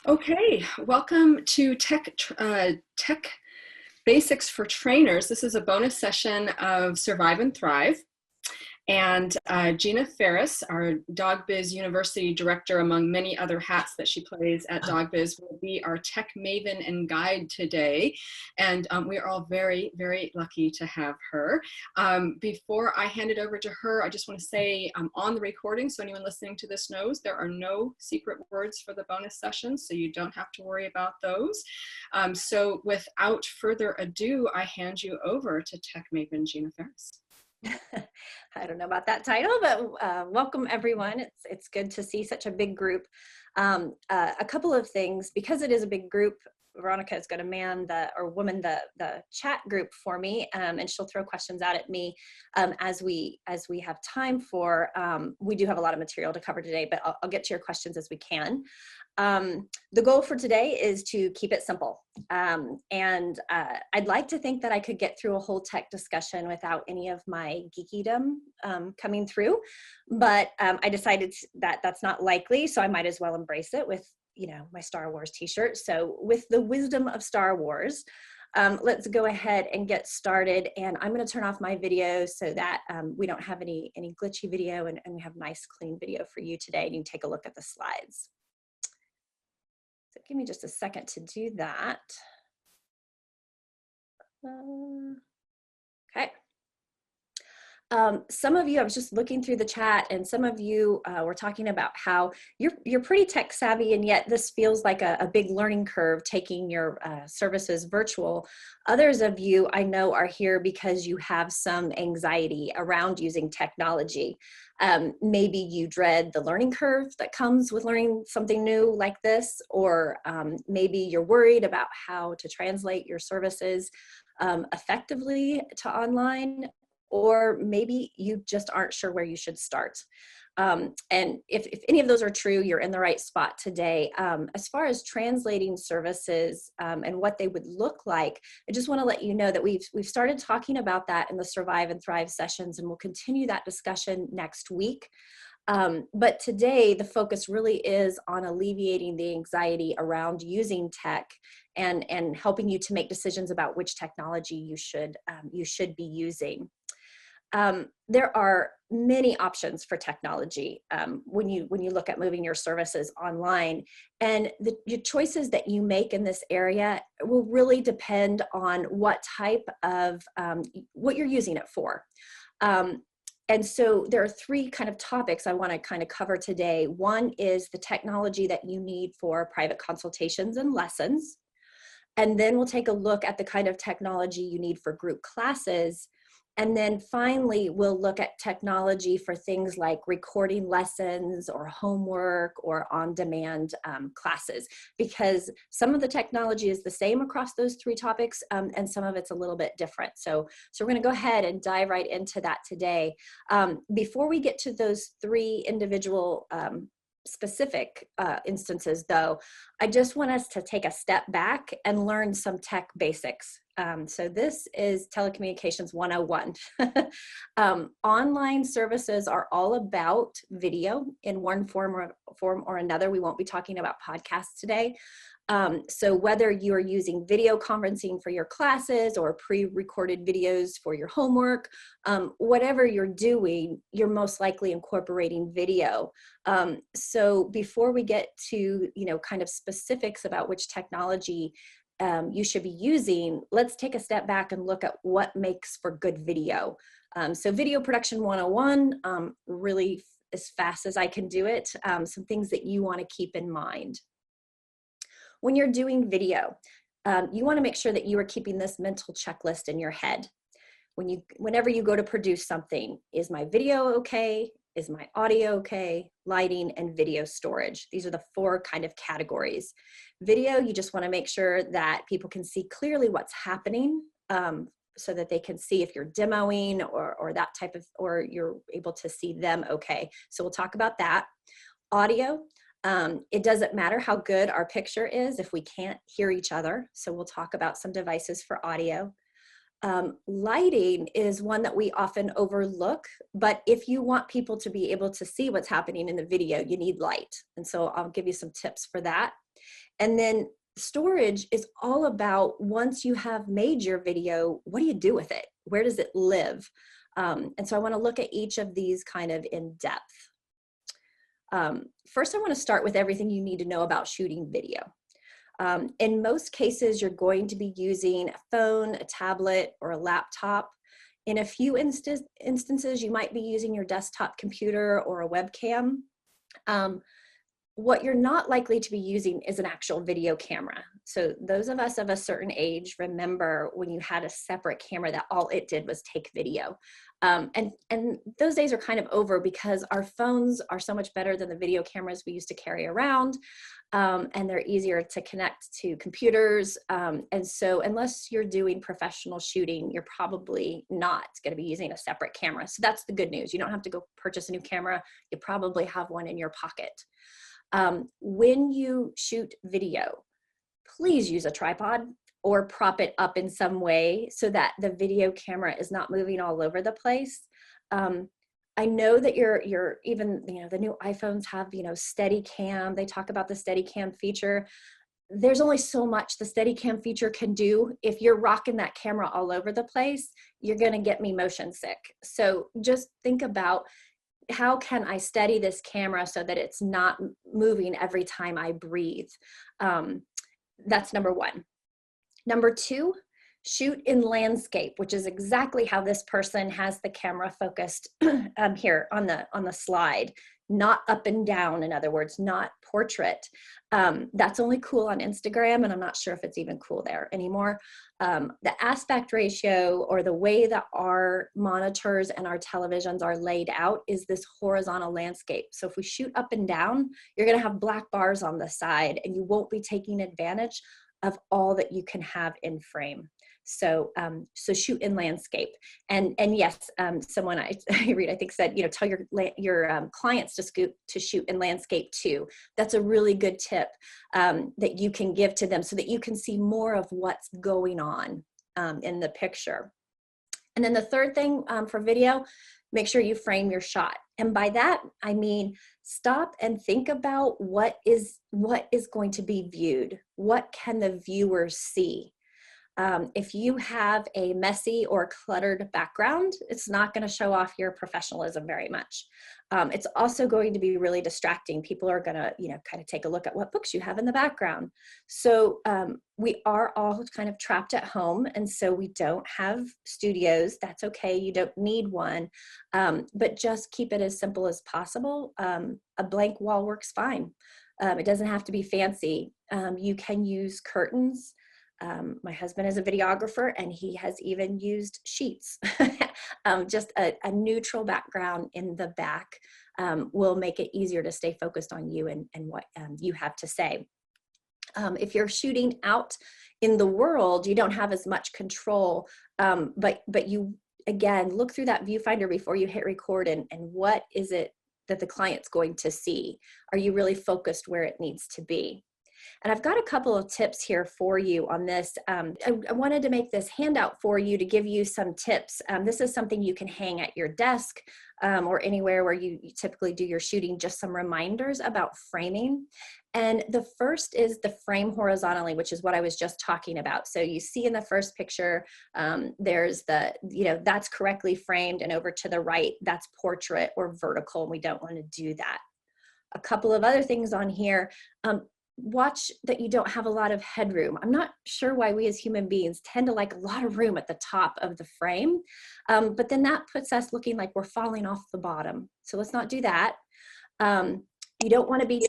Okay, welcome to Tech Basics for Trainers. This is a bonus session of Survive and Thrive. And Gina Ferris, our DogBiz University director, among many other hats that she plays at DogBiz, will be our tech maven and guide today. And we are all very, very lucky to have her. Before I hand it over to her, I just want to say on the recording, so anyone listening to this knows, there are no secret words for the bonus sessions, so you don't have to worry about those. So without further ado, I hand you over to tech maven Gina Ferris. I don't know about that title, but welcome everyone. It's good to see such a big group. A couple of things, because it is a big group, Veronica is going to man the chat group for me, and she'll throw questions out at me as we have time for. We do have a lot of material to cover today, but I'll get to your questions as we can. The goal for today is to keep it simple. I'd like to think that I could get through a whole tech discussion without any of my geekydom coming through, but I decided that that's not likely, so I might as well embrace it with, my Star Wars t-shirt. So with the wisdom of Star Wars, let's go ahead and get started. And I'm going to turn off my video so that we don't have any glitchy video, and we have nice clean video for you today, and you can take a look at the slides. So give me just a second to do that. Okay. Some of you, I was just looking through the chat, and some of you were talking about how you're pretty tech savvy, and yet this feels like a big learning curve taking your services virtual. Others of you I know are here because you have some anxiety around using technology. Maybe you dread the learning curve that comes with learning something new like this, or maybe you're worried about how to translate your services effectively to online, or maybe you just aren't sure where you should start. And if any of those are true, you're in the right spot today. As far as translating services and what they would look like, I just want to let you know that we've started talking about that in the Survive and Thrive sessions, and we'll continue that discussion next week. But today, the focus really is on alleviating the anxiety around using tech and helping you to make decisions about which technology you should be using. There are many options for technology when you look at moving your services online, and the choices that you make in this area will really depend on what type of what you're using it for. And so there are three kind of topics I want to kind of cover today. One is the technology that you need for private consultations and lessons. And then we'll take a look at the kind of technology you need for group classes. And then finally, we'll look at technology for things like recording lessons or homework or on-demand classes, because some of the technology is the same across those three topics, and some of it's a little bit different. So we're going to go ahead and dive right into that today. Before we get to those three individual specific instances, though, I just want us to take a step back and learn some tech basics. So this is Telecommunications 101. Online services are all about video in one form or another. We won't be talking about podcasts today. So whether you're using video conferencing for your classes or pre-recorded videos for your homework, whatever you're doing, you're most likely incorporating video. So before we get to, kind of specifics about which technology you should be using, let's take a step back and look at what makes for good video. So video production 101, really as fast as I can do it, some things that you want to keep in mind. When you're doing video, you want to make sure that you are keeping this mental checklist in your head. Whenever you go to produce something, is my video okay? Is my audio okay? Lighting and video storage. These are the four kind of categories. Video, you just want to make sure that people can see clearly what's happening, so that they can see if you're demoing or that type of, or you're able to see them okay. So we'll talk about that. Audio, it doesn't matter how good our picture is if we can't hear each other. So we'll talk about some devices for audio. Lighting is one that we often overlook, but if you want people to be able to see what's happening in the video, you need light. And so I'll give you some tips for that. And then storage is all about, once you have made your video, what do you do with it? Where does it live? And so I want to look at each of these kind of in depth. First, I want to start with everything you need to know about shooting video. In most cases, you're going to be using a phone, a tablet, or a laptop. In a few instances, you might be using your desktop computer or a webcam. What you're not likely to be using is an actual video camera. So those of us of a certain age remember when you had a separate camera that all it did was take video. And those days are kind of over, because our phones are so much better than the video cameras we used to carry around, and they're easier to connect to computers. And so unless you're doing professional shooting, you're probably not going to be using a separate camera. So that's the good news. You don't have to go purchase a new camera. You probably have one in your pocket. When you shoot video, please use a tripod or prop it up in some way so that the video camera is not moving all over the place. I know that you're even, the new iPhones have, Steadicam. They talk about the Steadicam feature. There's only so much the Steadicam feature can do. If you're rocking that camera all over the place, you're going to get me motion sick. So just think about, how can I steady this camera so that it's not moving every time I breathe? That's number one. Number two, shoot in landscape, which is exactly how this person has the camera focused here on the slide. Not up and down, in other words, not portrait. That's only cool on Instagram, and I'm not sure if it's even cool there anymore. The aspect ratio, or the way that our monitors and our televisions are laid out, is this horizontal landscape. So if we shoot up and down, you're gonna have black bars on the side, and you won't be taking advantage of all that you can have in frame. So, so shoot in landscape. And yes, someone I read, I think said, tell your clients to shoot in landscape too. That's a really good tip that you can give to them, so that you can see more of what's going on in the picture. And then the third thing for video, make sure you frame your shot. And by that, I mean, stop and think about what is going to be viewed. What can the viewer see? If you have a messy or cluttered background, it's not going to show off your professionalism very much. It's also going to be really distracting. People are going to, kind of take a look at what books you have in the background. So we are all kind of trapped at home, and so we don't have studios. That's okay. You don't need one, but just keep it as simple as possible. A blank wall works fine. It doesn't have to be fancy. You can use curtains. My husband is a videographer, and he has even used sheets. Just a neutral background in the back will make it easier to stay focused on you and what you have to say. If you're shooting out in the world, you don't have as much control, but you, again, look through that viewfinder before you hit record, and what is it that the client's going to see? Are you really focused where it needs to be? And I've got a couple of tips here for you on this. I wanted to make this handout for you to give you some tips. This is something you can hang at your desk or anywhere where you typically do your shooting, just some reminders about framing. And the first is the frame horizontally, which is what I was just talking about. So you see in the first picture, there's the, that's correctly framed, and over to the right, that's portrait or vertical, and we don't want to do that. A couple of other things on here. Watch that you don't have a lot of headroom. I'm not sure why we as human beings tend to like a lot of room at the top of the frame, but then that puts us looking like we're falling off the bottom. So let's not do that. You don't want to be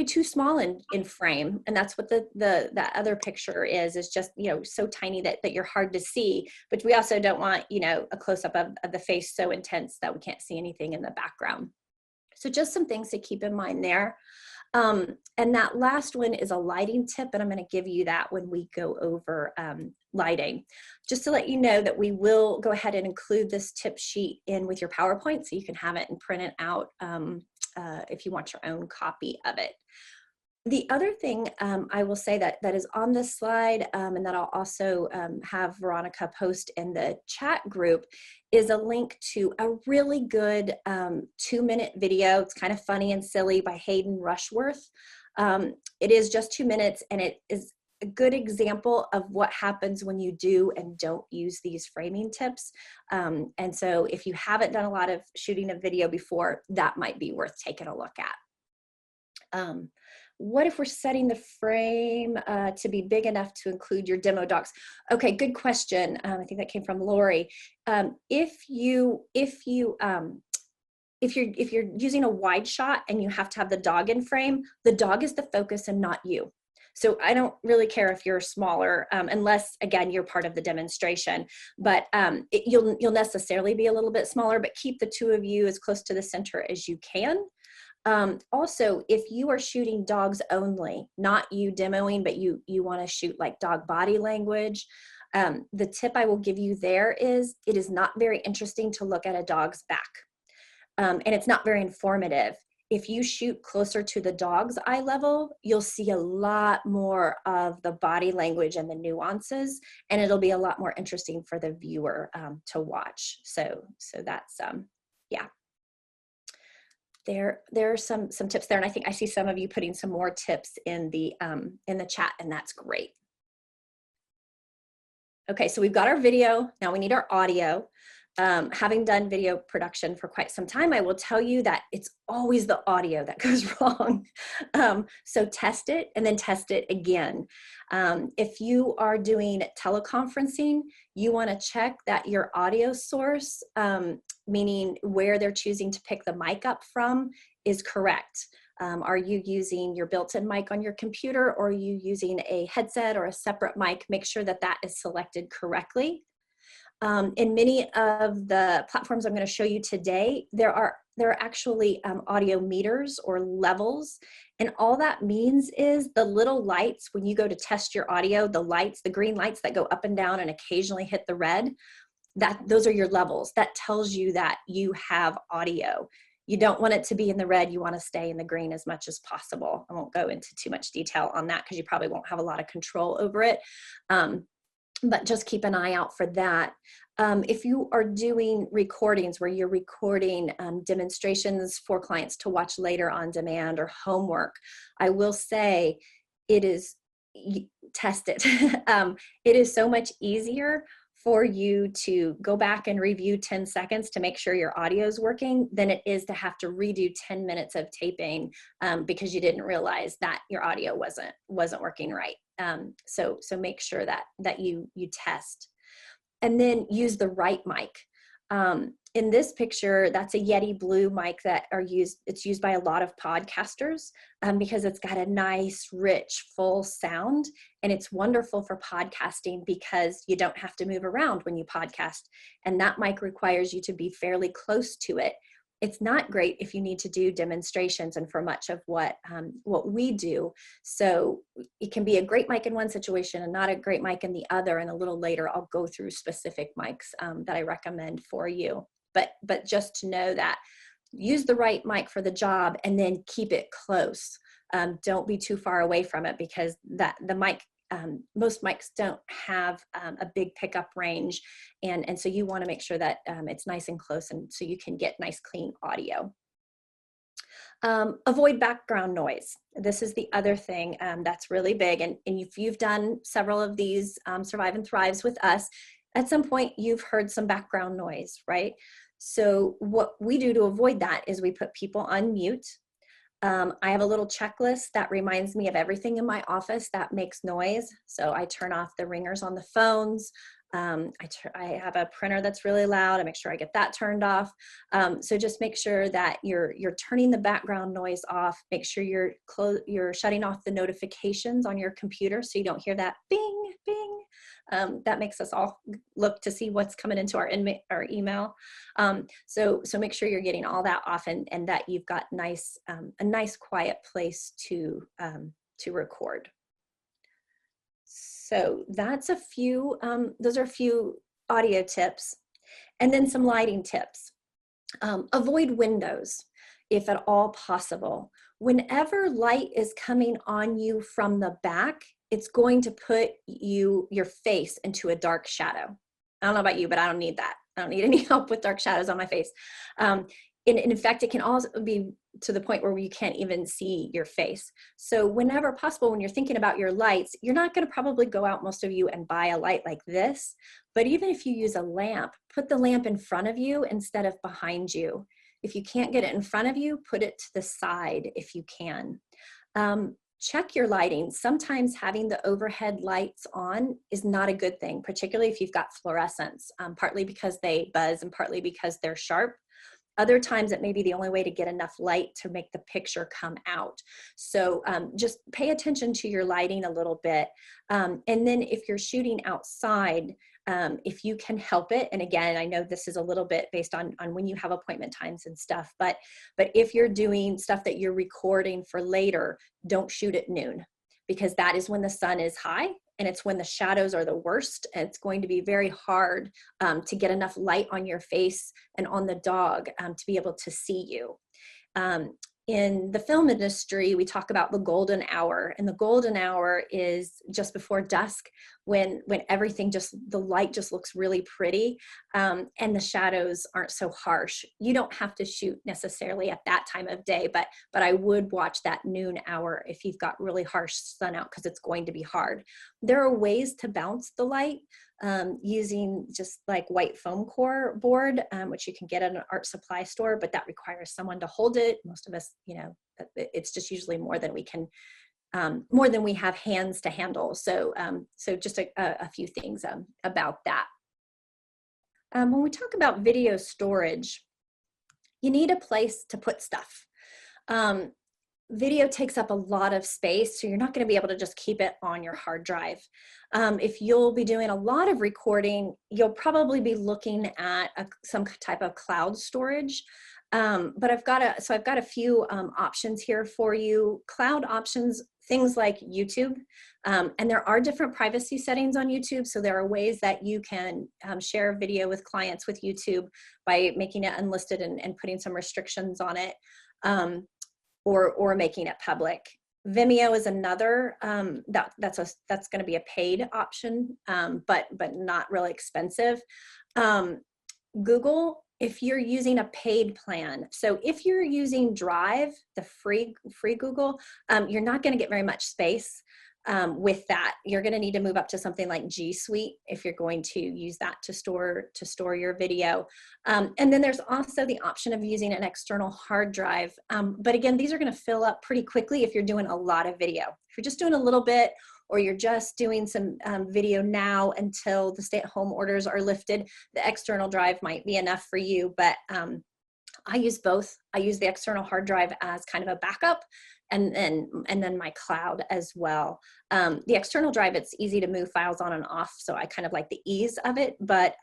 too small in frame, and that's what that other picture is just so tiny that you're hard to see. But we also don't want a close-up of the face so intense that we can't see anything in the background. So just some things to keep in mind there. And that last one is a lighting tip, and I'm going to give you that when we go over lighting. Just to let you know that we will go ahead and include this tip sheet in with your PowerPoint, so you can have it and print it out if you want your own copy of it. The other thing I will say that is on this slide, and that I'll also have Veronica post in the chat group, is a link to a really good 2-minute video. It's kind of funny and silly, by Hayden Rushworth. It is just 2 minutes, and it is a good example of what happens when you do and don't use these framing tips. And so if you haven't done a lot of shooting a video before, that might be worth taking a look at. What if we're setting the frame to be big enough to include your demo dogs? Okay, good question. I think that came from Lori. If you're using a wide shot and you have to have the dog in frame, the dog is the focus and not you. So I don't really care if you're smaller, unless, again, you're part of the demonstration. But you'll necessarily be a little bit smaller, but keep the two of you as close to the center as you can. Also, if you are shooting dogs only, not you demoing, but you want to shoot like dog body language, the tip I will give you there is, it is not very interesting to look at a dog's back. And it's not very informative. If you shoot closer to the dog's eye level, you'll see a lot more of the body language and the nuances, and it'll be a lot more interesting for the viewer to watch. So that's, yeah. There are some tips there, and I think I see some of you putting some more tips in the chat, and that's great. Okay, so we've got our video. Now we need our audio. Having done video production for quite some time, I will tell you that it's always the audio that goes wrong. So test it and then test it again. If you are doing teleconferencing, you want to check that your audio source, meaning where they're choosing to pick the mic up from, is correct. Are you using your built-in mic on your computer, or are you using a headset or a separate mic? Make sure that that is selected correctly. In many of the platforms I'm going to show you today, there are actually audio meters or levels, and all that means is the little lights when you go to test your audio, the green lights that go up and down and occasionally hit the red, those are your levels. That tells you that you have audio. You don't want it to be in the red. You want to stay in the green as much as possible. I won't go into too much detail on that because you probably won't have a lot of control over it. But just keep an eye out for that. If you are doing recordings where you're recording demonstrations for clients to watch later on demand or homework, I will say test it. It is so much easier for you to go back and review 10 seconds to make sure your audio is working than it is to have to redo 10 minutes of taping because you didn't realize that your audio wasn't working right. So make sure that you test, and then use the right mic. In this picture, that's a Yeti Blue mic it's used by a lot of podcasters because it's got a nice, rich, full sound, and it's wonderful for podcasting because you don't have to move around when you podcast, and that mic requires you to be fairly close to it. It's not great if you need to do demonstrations and for much of what we do. So it can be a great mic in one situation and not a great mic in the other. And a little later, I'll go through specific mics that I recommend for you. But just to know that use the right mic for the job and then keep it close. Don't be too far away from it because the mic, most mics don't have a big pickup range. And so you want to make sure that it's nice and close, and so you can get nice, clean audio. Avoid background noise. This is the other thing that's really big. And if you've done several of these Survive and Thrives with us, at some point you've heard some background noise, right? So what we do to avoid that is we put people on mute. I have a little checklist that reminds me of everything in my office that makes noise. So I turn off the ringers on the phones. I have a printer that's really loud. I make sure I get that turned off. So just make sure that you're turning the background noise off. Make sure you're shutting off the notifications on your computer so you don't hear that bing, bing. That makes us all look to see what's coming into our email. So make sure you're getting all that off and that you've got a nice quiet place to record. So that's those are a few audio tips, and then some lighting tips. Avoid windows. if at all possible. Whenever light is coming on you from the back, it's going to put your face into a dark shadow. I don't know about you, but I don't need that. I don't need any help with dark shadows on my face. In fact, it can also be to the point where you can't even see your face. So whenever possible, when you're thinking about your lights, you're not going to probably go out, most of you, and buy a light like this. But even if you use a lamp, put the lamp in front of you instead of behind you. If you can't get it in front of you, put it to the side if you can. Check your lighting. Sometimes having the overhead lights on is not a good thing, particularly if you've got fluorescents, partly because they buzz and partly because they're sharp. Other times it may be the only way to get enough light to make the picture come out. So just pay attention to your lighting a little bit. And then if you're shooting outside, if you can help it, and again, I know this is a little bit based on when you have appointment times and stuff, but if you're doing stuff that you're recording for later, don't shoot at noon, because that is when the sun is high and it's when the shadows are the worst. And it's going to be very hard to get enough light on your face and on the dog to be able to see you. In the film industry, we talk about the golden hour, and the golden hour is just before dusk, when everything the light just looks really pretty, and the shadows aren't so harsh. You don't have to shoot necessarily at that time of day, but I would watch that noon hour if you've got really harsh sun out, because it's going to be hard. There are ways to bounce the light using just like white foam core board, which you can get at an art supply store, but that requires someone to hold it. Most of us, it's just usually more than we can, more than we have hands to handle. So, so just a few things about that. When we talk about video storage, you need a place to put stuff. Video takes up a lot of space, so you're not going to be able to just keep it on your hard drive. If you'll be doing a lot of recording, you'll probably be looking at some type of cloud storage. But I've got a few options here for you. Cloud options, things like YouTube, and there are different privacy settings on YouTube. So there are ways that you can share video with clients with YouTube by making it unlisted and putting some restrictions on it. Or making it public. Vimeo is another, that's going to be a paid option, but not really expensive. Google, if you're using a paid plan, so if you're using Drive, the free Google, you're not going to get very much space. With that, you're going to need to move up to something like G Suite if you're going to use that to store your video. And then there's also the option of using an external hard drive. But again, these are going to fill up pretty quickly if you're doing a lot of video. If you're just doing a little bit, or you're just doing some video now until the stay-at-home orders are lifted, the external drive might be enough for you. But I use both. I use the external hard drive as kind of a backup, and then my cloud as well. The external drive, it's easy to move files on and off, so I kind of like the ease of it, but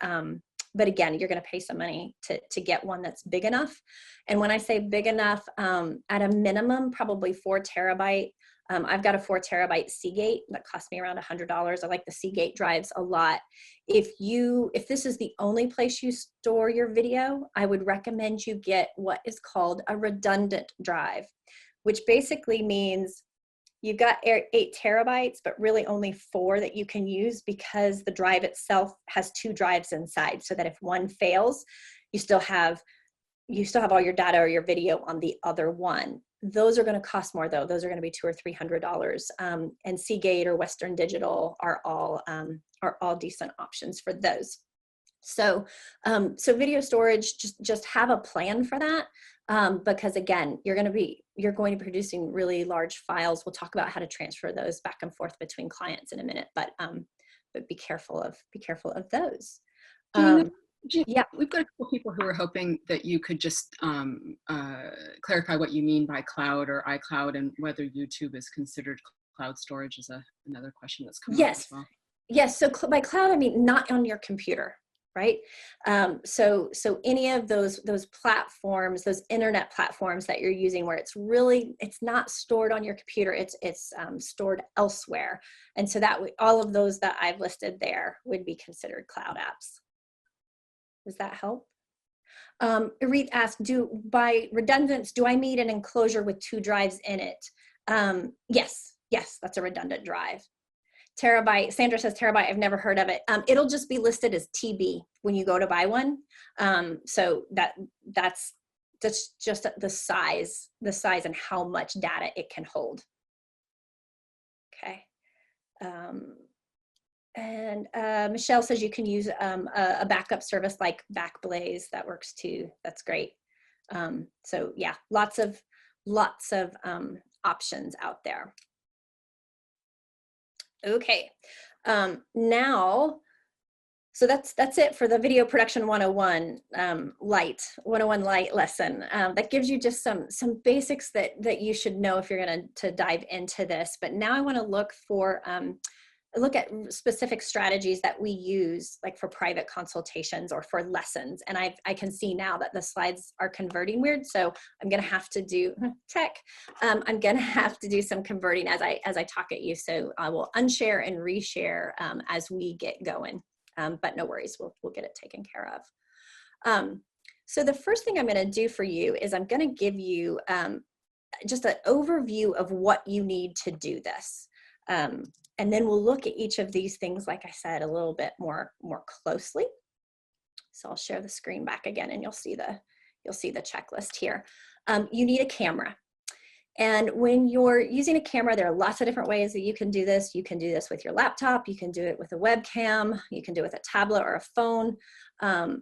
again, you're going to pay some money to get one that's big enough. And when I say big enough, at a minimum, probably 4 terabyte. I've got a 4 terabyte Seagate that cost me around $100. I like the Seagate drives a lot. If this is the only place you store your video, I would recommend you get what is called a redundant drive, which basically means you've got 8 terabytes, but really only 4 that you can use, because the drive itself has 2 drives inside, so that if one fails, you still have all your data or your video on the other one. Those are going to cost more, though. Those are going to be $200 or $300. And Seagate or Western Digital are all decent options for those. So video storage, just have a plan for that, because again, you're going to be producing really large files. We'll talk about how to transfer those back and forth between clients in a minute, but be careful of those. Yeah, we've got a couple people who are hoping that you could just clarify what you mean by cloud or iCloud, and whether YouTube is considered cloud storage is another question that's come up as well. Yes. So by cloud, I mean not on your computer, right? So any of those platforms, those internet platforms that you're using, where it's not stored on your computer, it's stored elsewhere, and so that all of those that I've listed there would be considered cloud apps. Does that help? Aretha asked, by redundance, do I need an enclosure with 2 drives in it? Yes, that's a redundant drive. Terabyte, Sandra says terabyte, I've never heard of it. It'll just be listed as TB when you go to buy one. So that's just the size and how much data it can hold. Okay. And Michelle says you can use a backup service like Backblaze. That works too. That's great. So yeah, lots of options out there. Okay, now, so that's it for the Video Production 101 Lite lesson. That gives you just some basics that you should know if you're going to dive into this. But now I want to look at specific strategies that we use, like for private consultations or for lessons. And I can see now that the slides are converting weird, so I'm gonna have to do tech. I'm gonna have to do some converting as I talk at you. So I will unshare and reshare as we get going. But no worries, we'll get it taken care of. So the first thing I'm gonna do for you is I'm gonna give you just an overview of what you need to do this. And then we'll look at each of these things, like I said, a little bit more closely. So I'll share the screen back again, and you'll see the checklist here. You need a camera. And when you're using a camera, there are lots of different ways that you can do this. You can do this with your laptop. You can do it with a webcam. You can do it with a tablet or a phone.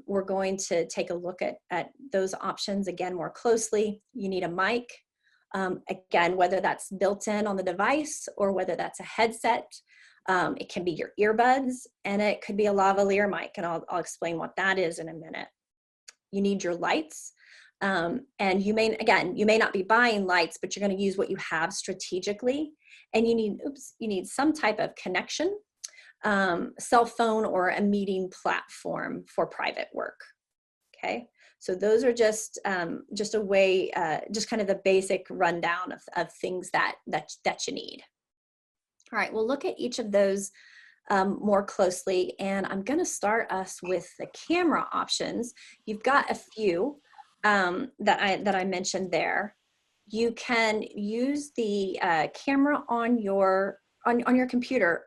We're going to take a look at those options again more closely. You need a mic. Again, whether that's built in on the device or whether that's a headset, it can be your earbuds, and it could be a lavalier mic, and I'll explain what that is in a minute. You need your lights, and you may not be buying lights, but you're going to use what you have strategically, and you need some type of connection, cell phone or a meeting platform for private work. Okay. So those are just a way, just kind of the basic rundown of things that you need. All right, we'll look at each of those more closely, and I'm going to start us with the camera options. You've got a few that I mentioned there. You can use the camera on your computer,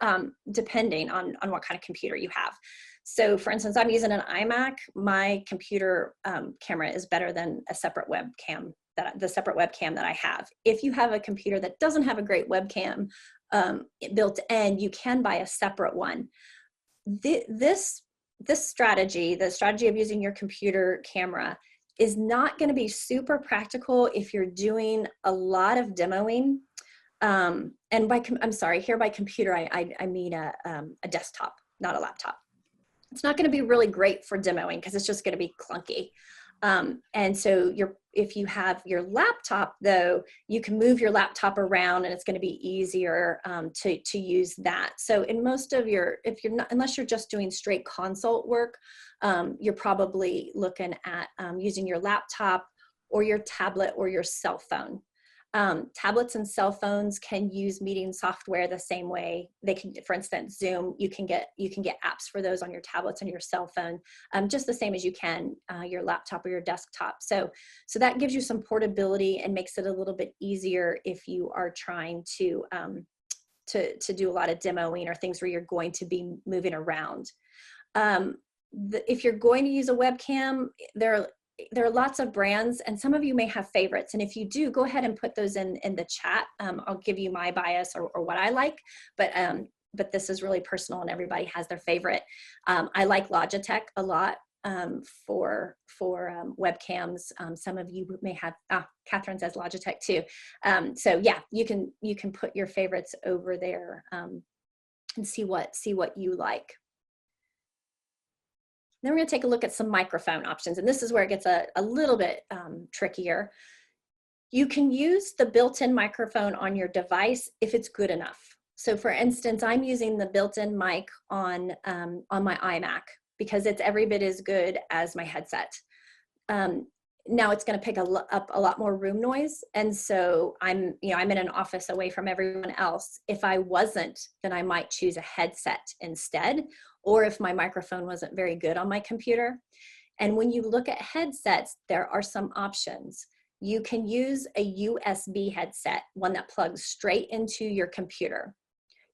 depending on what kind of computer you have. So for instance, I'm using an iMac. My computer camera is better than a separate webcam, the separate webcam that I have. If you have a computer that doesn't have a great webcam built in, you can buy a separate one. This strategy, the strategy of using your computer camera, is not going to be super practical if you're doing a lot of demoing. And I'm sorry, here by computer, I mean a desktop, not a laptop. It's not going to be really great for demoing because it's just going to be clunky. And so if you have your laptop, though, you can move your laptop around, and it's going to be easier to use that. So in most of unless you're just doing straight consult work, you're probably looking at using your laptop or your tablet or your cell phone. Tablets and cell phones can use meeting software the same way. They can, for instance, Zoom, you can get apps for those on your tablets and your cell phone, just the same as you can your laptop or your desktop. So that gives you some portability and makes it a little bit easier if you are trying to do a lot of demoing or things where you're going to be moving around. If you're going to use a webcam, there are lots of brands, and some of you may have favorites. And if you do, go ahead and put those in the chat. I'll give you my bias or what I like, but this is really personal, and everybody has their favorite. I like Logitech a lot for webcams. Some of you may have, Catherine says Logitech too. So yeah, you can put your favorites over there and see what you like. Then we're going to take a look at some microphone options, and this is where it gets a little bit trickier. You can use the built-in microphone on your device if it's good enough. So for instance, I'm using the built-in mic on my iMac because it's every bit as good as my headset. Now it's going to pick up a lot more room noise, and so I'm in an office away from everyone else. If I wasn't, then I might choose a headset instead, or if my microphone wasn't very good on my computer. And when you look at headsets, there are some options. You can use a USB headset, one that plugs straight into your computer.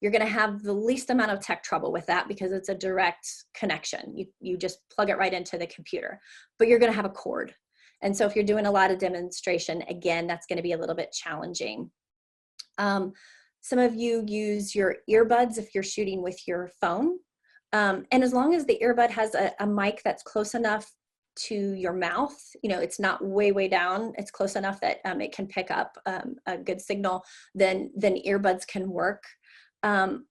You're going to have the least amount of tech trouble with that because it's a direct connection. You just plug it right into the computer, but you're going to have a cord. And so if you're doing a lot of demonstration, again, that's going to be a little bit challenging. Some of you use your earbuds if you're shooting with your phone. And as long as the earbud has a mic that's close enough to your mouth, it's not way, way down, it's close enough that it can pick up a good signal, then earbuds can work.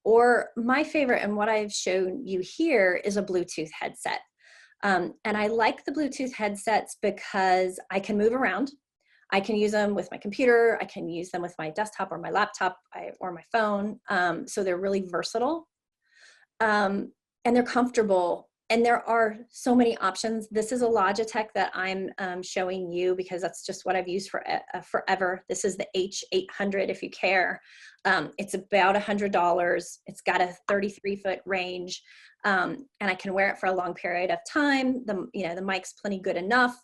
Or my favorite, and what I've shown you here, is a Bluetooth headset. And I like the Bluetooth headsets because I can move around. I can use them with my computer. I can use them with my desktop or my laptop or my phone. So they're really versatile. And they're comfortable. And there are so many options. This is a Logitech that I'm showing you because that's just what I've used for forever. This is the H800 if you care. It's about $100. It's got a 33-foot range, and I can wear it for a long period of time. The mic's plenty good enough.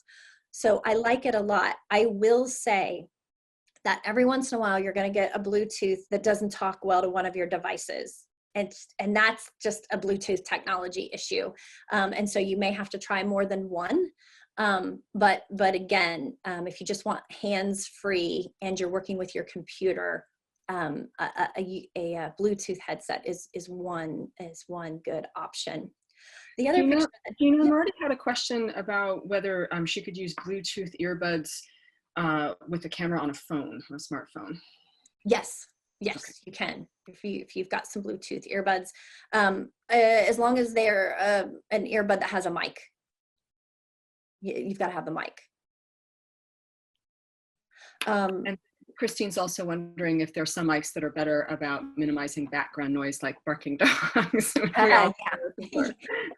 So I like it a lot. I will say that every once in a while, you're going to get a Bluetooth that doesn't talk well to one of your devices. And that's just a Bluetooth technology issue. And so you may have to try more than one. But again, if you just want hands-free and you're working with your computer, a Bluetooth headset is one good option. The other Gina, Marty had a question about whether she could use Bluetooth earbuds with a camera on a phone, on a smartphone. Yes, okay. You can. If you've got some Bluetooth earbuds, as long as they're an earbud that has a mic, you've got to have the mic. And Christine's also wondering if there's some mics that are better about minimizing background noise, like barking dogs.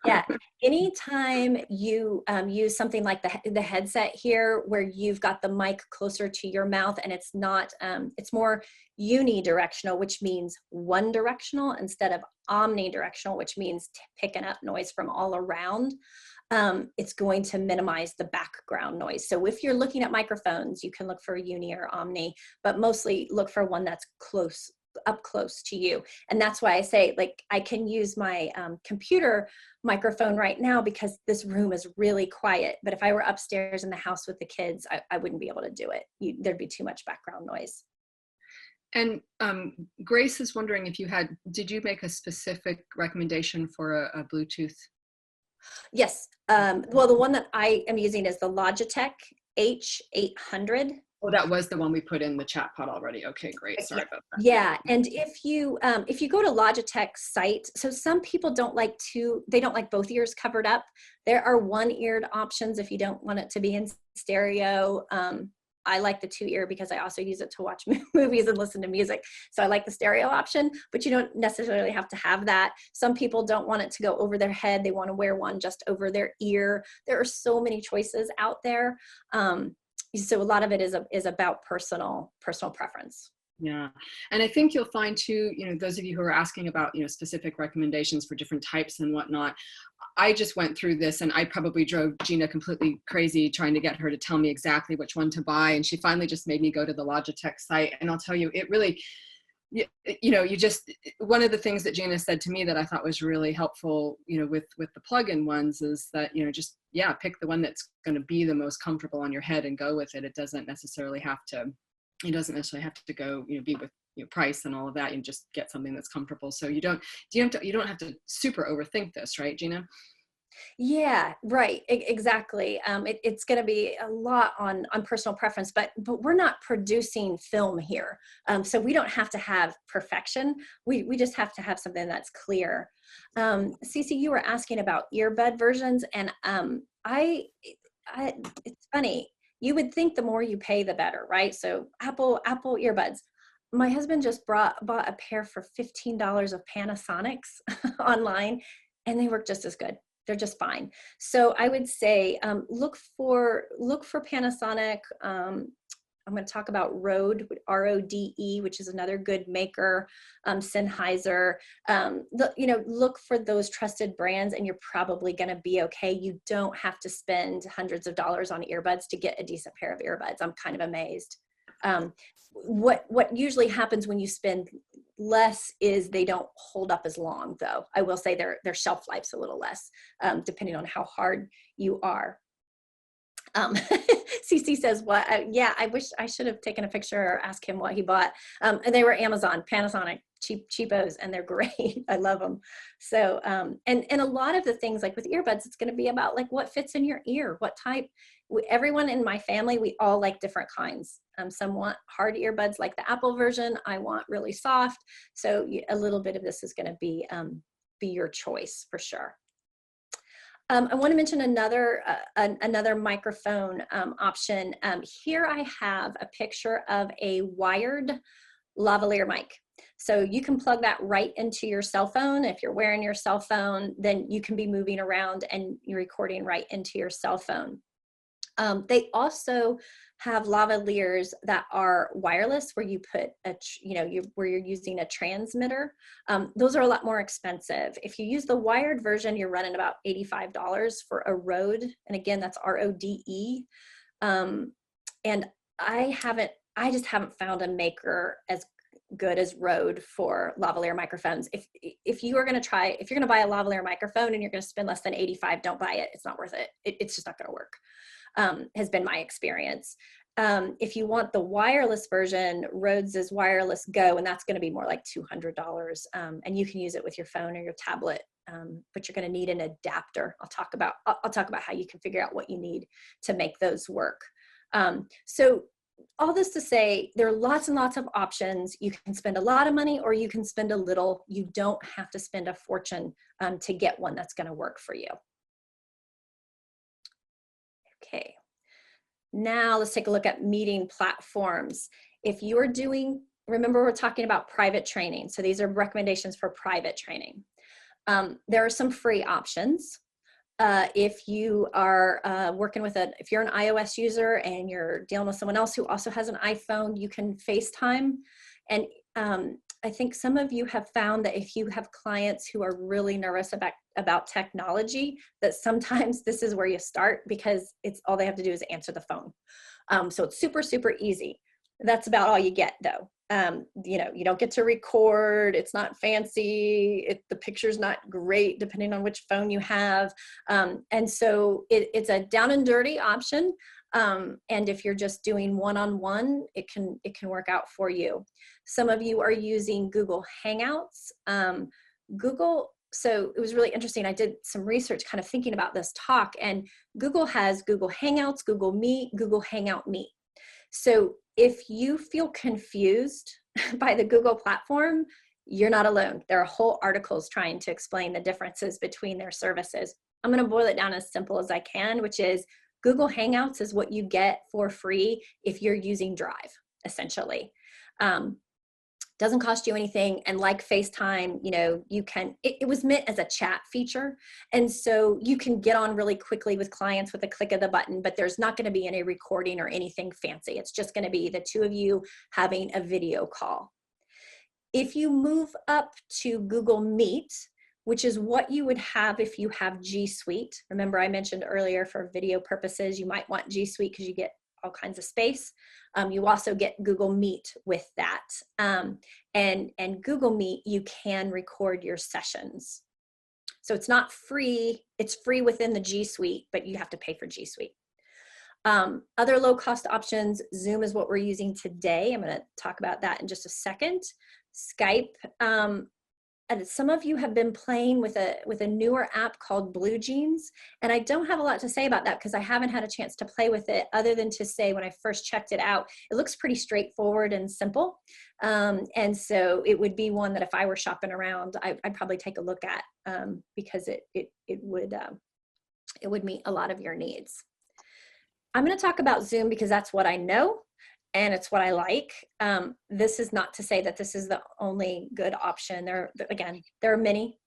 Yeah. Anytime you use something like the headset here, where you've got the mic closer to your mouth and it's not, it's more unidirectional, which means one directional, instead of omnidirectional, which means picking up noise from all around. It's going to minimize the background noise. So if you're looking at microphones, you can look for uni or omni, but mostly look for one that's up close to you. And that's why I say, like, I can use my computer microphone right now because this room is really quiet. But if I were upstairs in the house with the kids, I wouldn't be able to do it. There'd be too much background noise. And Grace is wondering if did you make a specific recommendation for a Bluetooth? Yes. Well, the one that I am using is the Logitech H800. Oh, that was the one we put in the chat pod already. Okay, great. Sorry about that. Yeah, and if you go to Logitech's site, so some people don't like both ears covered up. There are one-eared options if you don't want it to be in stereo. I like the two-ear because I also use it to watch movies and listen to music. So I like the stereo option, but you don't necessarily have to have that. Some people don't want it to go over their head. They want to wear one just over their ear. There are so many choices out there. So a lot of it is about personal preference. Yeah. And I think you'll find too, those of you who are asking about, specific recommendations for different types and whatnot, I just went through this and I probably drove Gina completely crazy trying to get her to tell me exactly which one to buy. And she finally just made me go to the Logitech site. And I'll tell you, it really, one of the things that Gina said to me that I thought was really helpful, with the plug-in ones is that, pick the one that's going to be the most comfortable on your head and go with it. It doesn't necessarily have to go, be with price and all of that. You just get something that's comfortable. So you don't have to super overthink this, right, Gina? Yeah, right. Exactly. It's going to be a lot on personal preference, but we're not producing film here. So we don't have to have perfection. We just have to have something that's clear. Cece, you were asking about earbud versions, and it's funny. You would think the more you pay, the better, right? So Apple earbuds. My husband just bought a pair for $15 of Panasonics online, and they work just as good. They're just fine. So I would say look for Panasonic. I'm going to talk about Rode, R-O-D-E, which is another good maker, Sennheiser. Look for those trusted brands and you're probably going to be okay. You don't have to spend hundreds of dollars on earbuds to get a decent pair of earbuds. I'm kind of amazed. What usually happens when you spend less is they don't hold up as long, though. I will say their shelf life's a little less, depending on how hard you are. CC says, "What? Yeah, I wish I should have taken a picture or asked him what he bought." And they were Amazon, Panasonic, cheapos, and they're great. I love them. So, and a lot of the things like with earbuds, it's going to be about like what fits in your ear, what type. Everyone in my family, we all like different kinds. Some want hard earbuds like the Apple version. I want really soft. So a little bit of this is going to be your choice for sure. I want to mention another microphone option. Here I have a picture of a wired lavalier mic. So you can plug that right into your cell phone. If you're wearing your cell phone, then you can be moving around and you're recording right into your cell phone. They also have lavaliers that are wireless, where you put where you're using a transmitter. Those are a lot more expensive. If you use the wired version, you're running about $85 for a Rode, and again, that's R-O-D-E. And I just haven't found a maker as good as Rode for lavalier microphones. If you're going to buy a lavalier microphone and you're going to spend less than $85, don't buy it. It's not worth it. It's just not going to work. Has been my experience. If you want the wireless version, Rode's is Wireless Go, and that's going to be more like $200. And you can use it with your phone or your tablet, but you're going to need an adapter. I'll talk about how you can figure out what you need to make those work. So all this to say, there are lots and lots of options. You can spend a lot of money or you can spend a little. You don't have to spend a fortune to get one that's going to work for you. Okay, now let's take a look at meeting platforms. If you're remember we're talking about private training. So these are recommendations for private training. There are some free options. If you are if you're an iOS user and you're dealing with someone else who also has an iPhone, you can FaceTime. And I think some of you have found that if you have clients who are really nervous about technology, that sometimes this is where you start, because it's all they have to do is answer the phone. So it's super, super easy. That's about all you get, though. You don't get to record. It's not fancy. The picture's not great, depending on which phone you have. And so it's a down and dirty option. And if you're just doing one-on-one, it can work out for you. Some of you are using Google Hangouts. So it was really interesting. I did some research kind of thinking about this talk, and Google has Google Hangouts, Google Meet, Google Hangout Meet. So if you feel confused by the Google platform, you're not alone. There are whole articles trying to explain the differences between their services. I'm going to boil it down as simple as I can, which is Google Hangouts is what you get for free if you're using Drive, essentially. Doesn't cost you anything. And like FaceTime, it was meant as a chat feature. And so you can get on really quickly with clients with a click of the button, but there's not going to be any recording or anything fancy. It's just going to be the two of you having a video call. If you move up to Google Meet, which is what you would have if you have G Suite. Remember, I mentioned earlier for video purposes, you might want G Suite because you get all kinds of space. You also get Google Meet with that. And Google Meet, you can record your sessions. So it's not free. It's free within the G Suite, but you have to pay for G Suite. Other low-cost options, Zoom is what we're using today. I'm going to talk about that in just a second. Skype. And some of you have been playing with a newer app called BlueJeans, and I don't have a lot to say about that because I haven't had a chance to play with it, other than to say when I first checked it out, it looks pretty straightforward and simple. And so it would be one that if I were shopping around, I'd probably take a look at, because it would meet a lot of your needs. I'm going to talk about Zoom because that's what I know. And it's what I like. This is not to say that this is the only good option. There are many,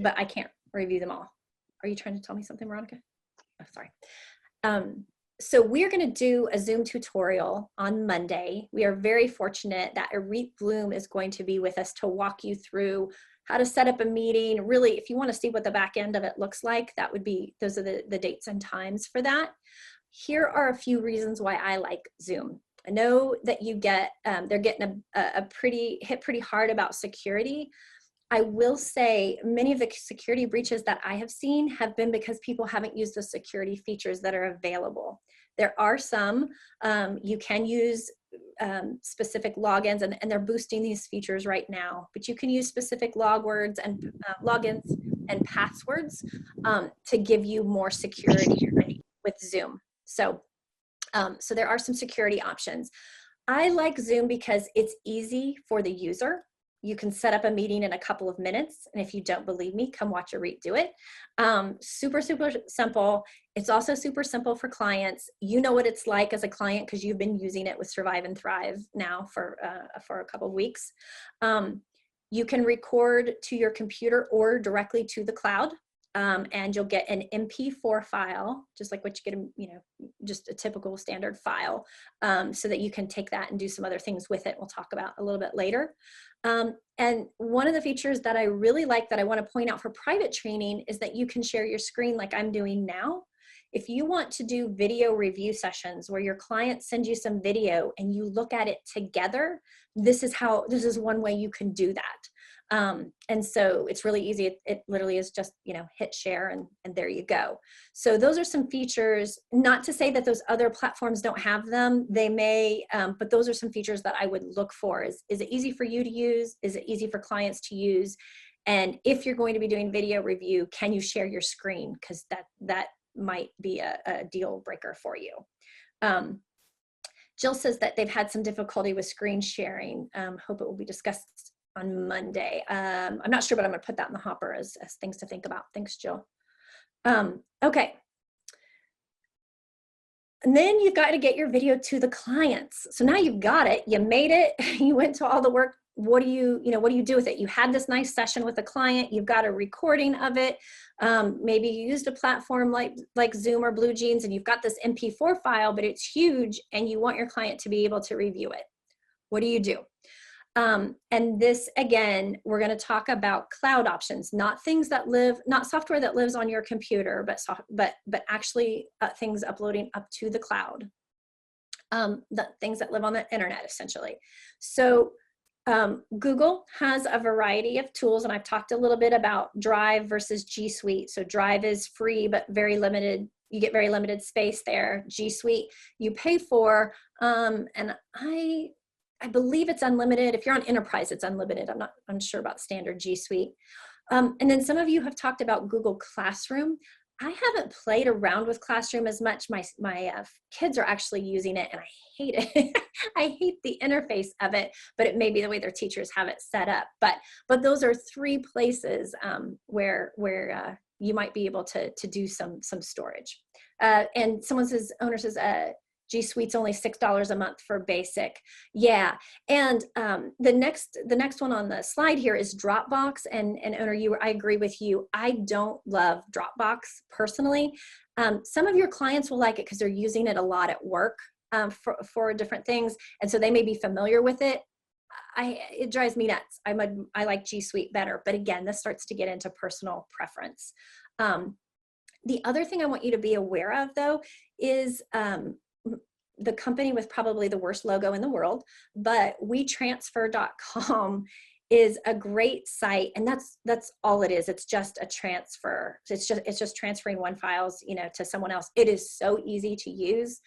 but I can't review them all. Are you trying to tell me something, Veronica? Oh, sorry. So we're going to do a Zoom tutorial on Monday. We are very fortunate that Arit Bloom is going to be with us to walk you through how to set up a meeting. Really, if you want to see what the back end of it looks like, that would be, those are the dates and times for that. Here are a few reasons why I like Zoom. I know that you get, they're getting hit pretty hard about security. I will say many of the security breaches that I have seen have been because people haven't used the security features that are available. There are some, you can use specific logins, and they're boosting these features right now, but you can use specific logwords and logins and passwords to give you more security with Zoom. So, so there are some security options. I like Zoom because it's easy for the user. You can set up a meeting in a couple of minutes. And if you don't believe me, come watch Arit do it. Super, super simple. It's also super simple for clients. You know what it's like as a client because you've been using it with Survive and Thrive now for a couple of weeks. You can record to your computer or directly to the cloud. And you'll get an MP4 file, just like what you get, just a typical standard file, so that you can take that and do some other things with it. We'll talk about a little bit later. And one of the features that I really like that I want to point out for private training is that you can share your screen like I'm doing now. If you want to do video review sessions where your client sends you some video and you look at it together, this is one way you can do that. And so it's really easy. It literally is just, hit share and there you go. So those are some features, not to say that those other platforms don't have them. They may, but those are some features that I would look for. Is it easy for you to use? Is it easy for clients to use? And if you're going to be doing video review, can you share your screen? Because that might be a deal breaker for you. Jill says that they've had some difficulty with screen sharing. Hope it will be discussed on Monday. I'm not sure, but I'm gonna put that in the hopper as things to think about. Thanks, Jill. Okay. And then you've got to get your video to the clients. So now you've got it, you made it, you went to all the work. What do you do with it? You had this nice session with a client, you've got a recording of it. Maybe you used a platform like Zoom or BlueJeans and you've got this MP4 file, but it's huge and you want your client to be able to review it. What do you do? And this, again, we're going to talk about cloud options, not software that lives on your computer, but actually things uploading up to the cloud, the things that live on the internet, essentially. So Google has a variety of tools, and I've talked a little bit about Drive versus G Suite. So Drive is free, but very limited. You get very limited space there. G Suite you pay for, and I believe it's unlimited. If you're on enterprise, it's unlimited. I'm not unsure about standard G Suite. And then some of you have talked about Google Classroom. I haven't played around with Classroom as much. My kids are actually using it and I hate it. I hate the interface of it, but it may be the way their teachers have it set up. But those are three places where you might be able to do some storage. And owner says, G Suite's only $6 a month for basic. Yeah, and the next one on the slide here is Dropbox. And owner, I agree with you. I don't love Dropbox personally. Some of your clients will like it because they're using it a lot at work for different things, and so they may be familiar with it. It drives me nuts. I like G Suite better, but again, this starts to get into personal preference. The other thing I want you to be aware of, though, is the company with probably the worst logo in the world, but WeTransfer.com is a great site, and that's all it is. It's just a transfer. It's just transferring one files, to someone else. It is so easy to use.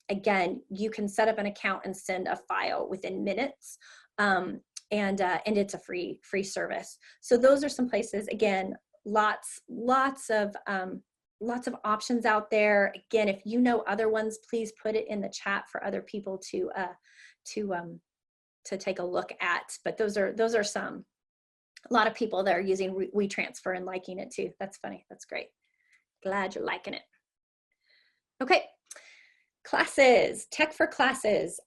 Again, you can set up an account and send a file within minutes, and it's a free service. So those are some places. Again, lots of options out there. Again, if you know other ones, please put it in the chat for other people to take a look at. But those are some. A lot of people that are using WeTransfer and liking it too. That's funny. That's great. Glad you're liking it. Okay, classes, tech for classes.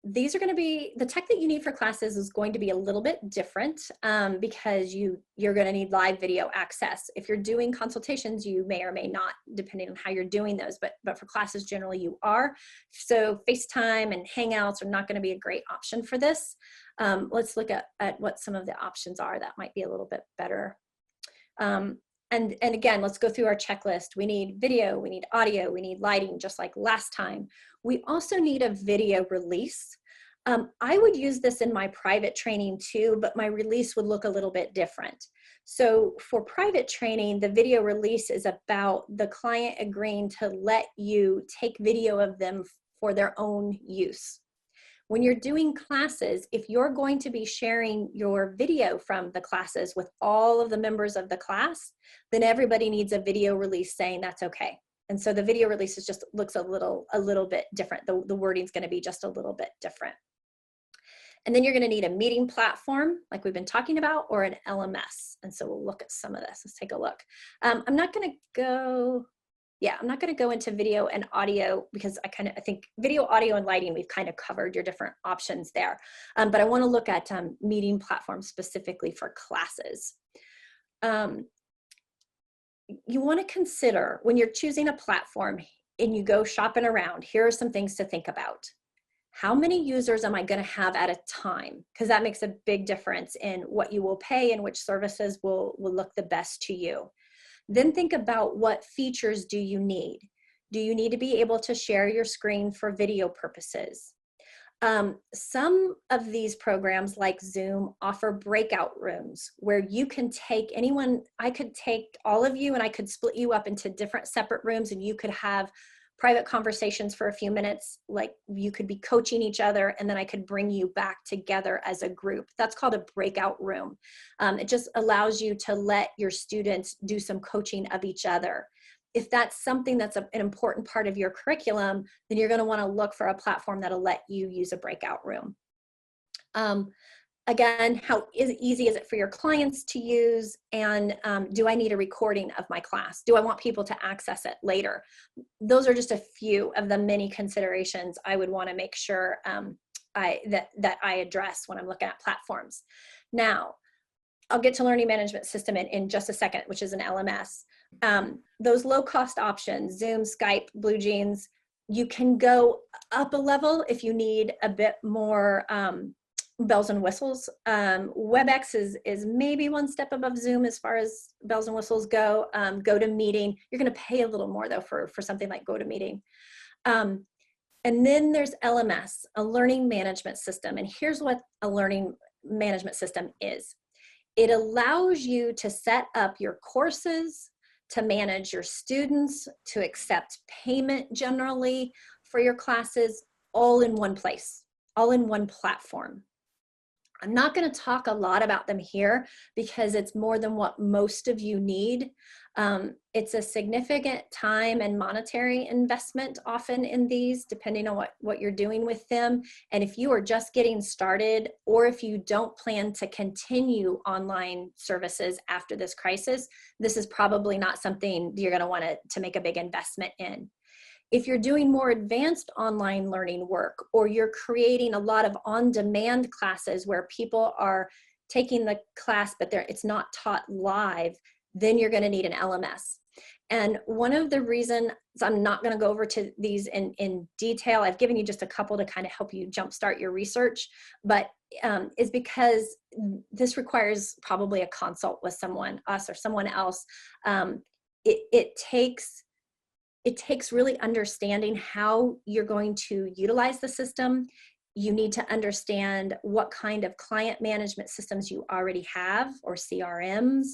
these are going to be, the tech that you need for classes is going to be a little bit different because you're going to need live video access. If you're doing consultations, you may or may not, depending on how you're doing those, but for classes, generally you are. So FaceTime and Hangouts are not going to be a great option for this. Let's look at what some of the options are that might be a little bit better. And again, let's go through our checklist. We need video, we need audio, we need lighting, just like last time. We also need a video release. I would use this in my private training too, but my release would look a little bit different. So for private training, the video release is about the client agreeing to let you take video of them for their own use. When you're doing classes, if you're going to be sharing your video from the classes with all of the members of the class, then everybody needs a video release saying that's okay. And so the video release is just looks a little bit different. The wording's going to be just a little bit different. And then you're going to need a meeting platform like we've been talking about, or an LMS. And so we'll look at some of this. Let's take a look. I'm not going to go into video and audio because I think video, audio, and lighting, we've kind of covered your different options there. But I want to look at meeting platforms specifically for classes. You want to consider when you're choosing a platform and you go shopping around, here are some things to think about. How many users am I going to have at a time? Because that makes a big difference in what you will pay and which services will look the best to you. Then think about what features do you need? Do you need to be able to share your screen for video purposes? Some of these programs like Zoom offer breakout rooms where you can take anyone. I could take all of you and I could split you up into different separate rooms, and you could have private conversations for a few minutes, like you could be coaching each other, and then I could bring you back together as a group. That's called a breakout room. It just allows you to let your students do some coaching of each other. If that's something that's an important part of your curriculum, then you're going to want to look for a platform that'll let you use a breakout room. Again, how easy is it for your clients to use? And do I need a recording of my class? Do I want people to access it later? Those are just a few of the many considerations I would want to make sure that I address when I'm looking at platforms. Now, I'll get to learning management system in just a second, which is an LMS. Those low-cost options, Zoom, Skype, BlueJeans, you can go up a level if you need a bit more bells and whistles. WebEx is maybe one step above Zoom as far as bells and whistles go. GoToMeeting, you're going to pay a little more though for something like GoToMeeting. And then there's LMS, a learning management system. And here's what a learning management system is. It allows you to set up your courses, to manage your students, to accept payment generally for your classes, all in one place, all in one platform. I'm not going to talk a lot about them here because it's more than what most of you need. It's a significant time and monetary investment often in these, depending on what you're doing with them. And if you are just getting started, or if you don't plan to continue online services after this crisis, this is probably not something you're going to want to make a big investment in. If you're doing more advanced online learning work, or you're creating a lot of on-demand classes where people are taking the class, but it's not taught live, then you're going to need an LMS. And one of the reasons, I'm not going to go over to these in detail, I've given you just a couple to kind of help you jumpstart your research, but is because this requires probably a consult with someone, us or someone else. It takes really understanding how you're going to utilize the system. You need to understand what kind of client management systems you already have, or CRMs,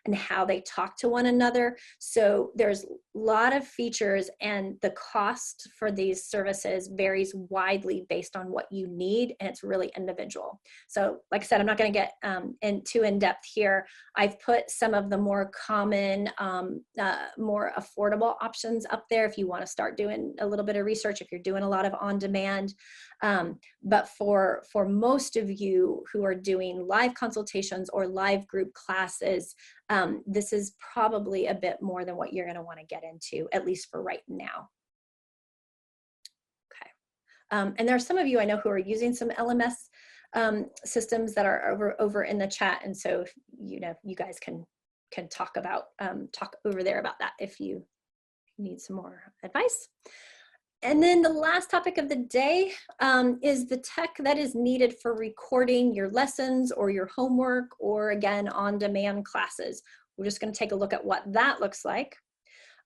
and how they talk to one another. So there's a lot of features, and the cost for these services varies widely based on what you need, and it's really individual. So like I said, I'm not going to get too in-depth here. I've put some of the more common, more affordable options up there if you want to start doing a little bit of research, if you're doing a lot of on-demand. But for most of you who are doing live consultations or live group classes, this is probably a bit more than what you're going to want to get into, at least for right now. And there are some of you I know who are using some LMS systems that are over in the chat. And so, you know, you guys can talk over there about that if you need some more advice. And then the last topic of the day is the tech that is needed for recording your lessons or your homework, or again, on-demand classes. We're just going to take a look at what that looks like.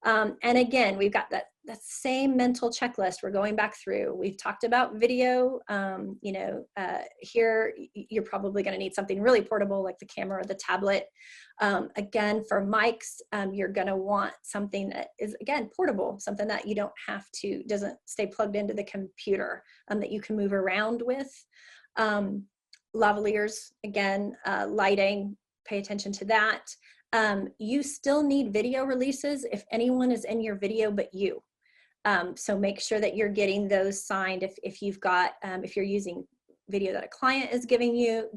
And again, we've got that same mental checklist we're going back through. We've talked about video. You know, here you're probably going to need something really portable like the camera or the tablet. Again, for mics, you're going to want something that is, again, portable, something that you don't have to, doesn't stay plugged into the computer, that you can move around with. Lavaliers, again, lighting, pay attention to that. You still need video releases if anyone is in your video but you. So make sure that you're getting those signed if you've got, if you're using video that a client is given you,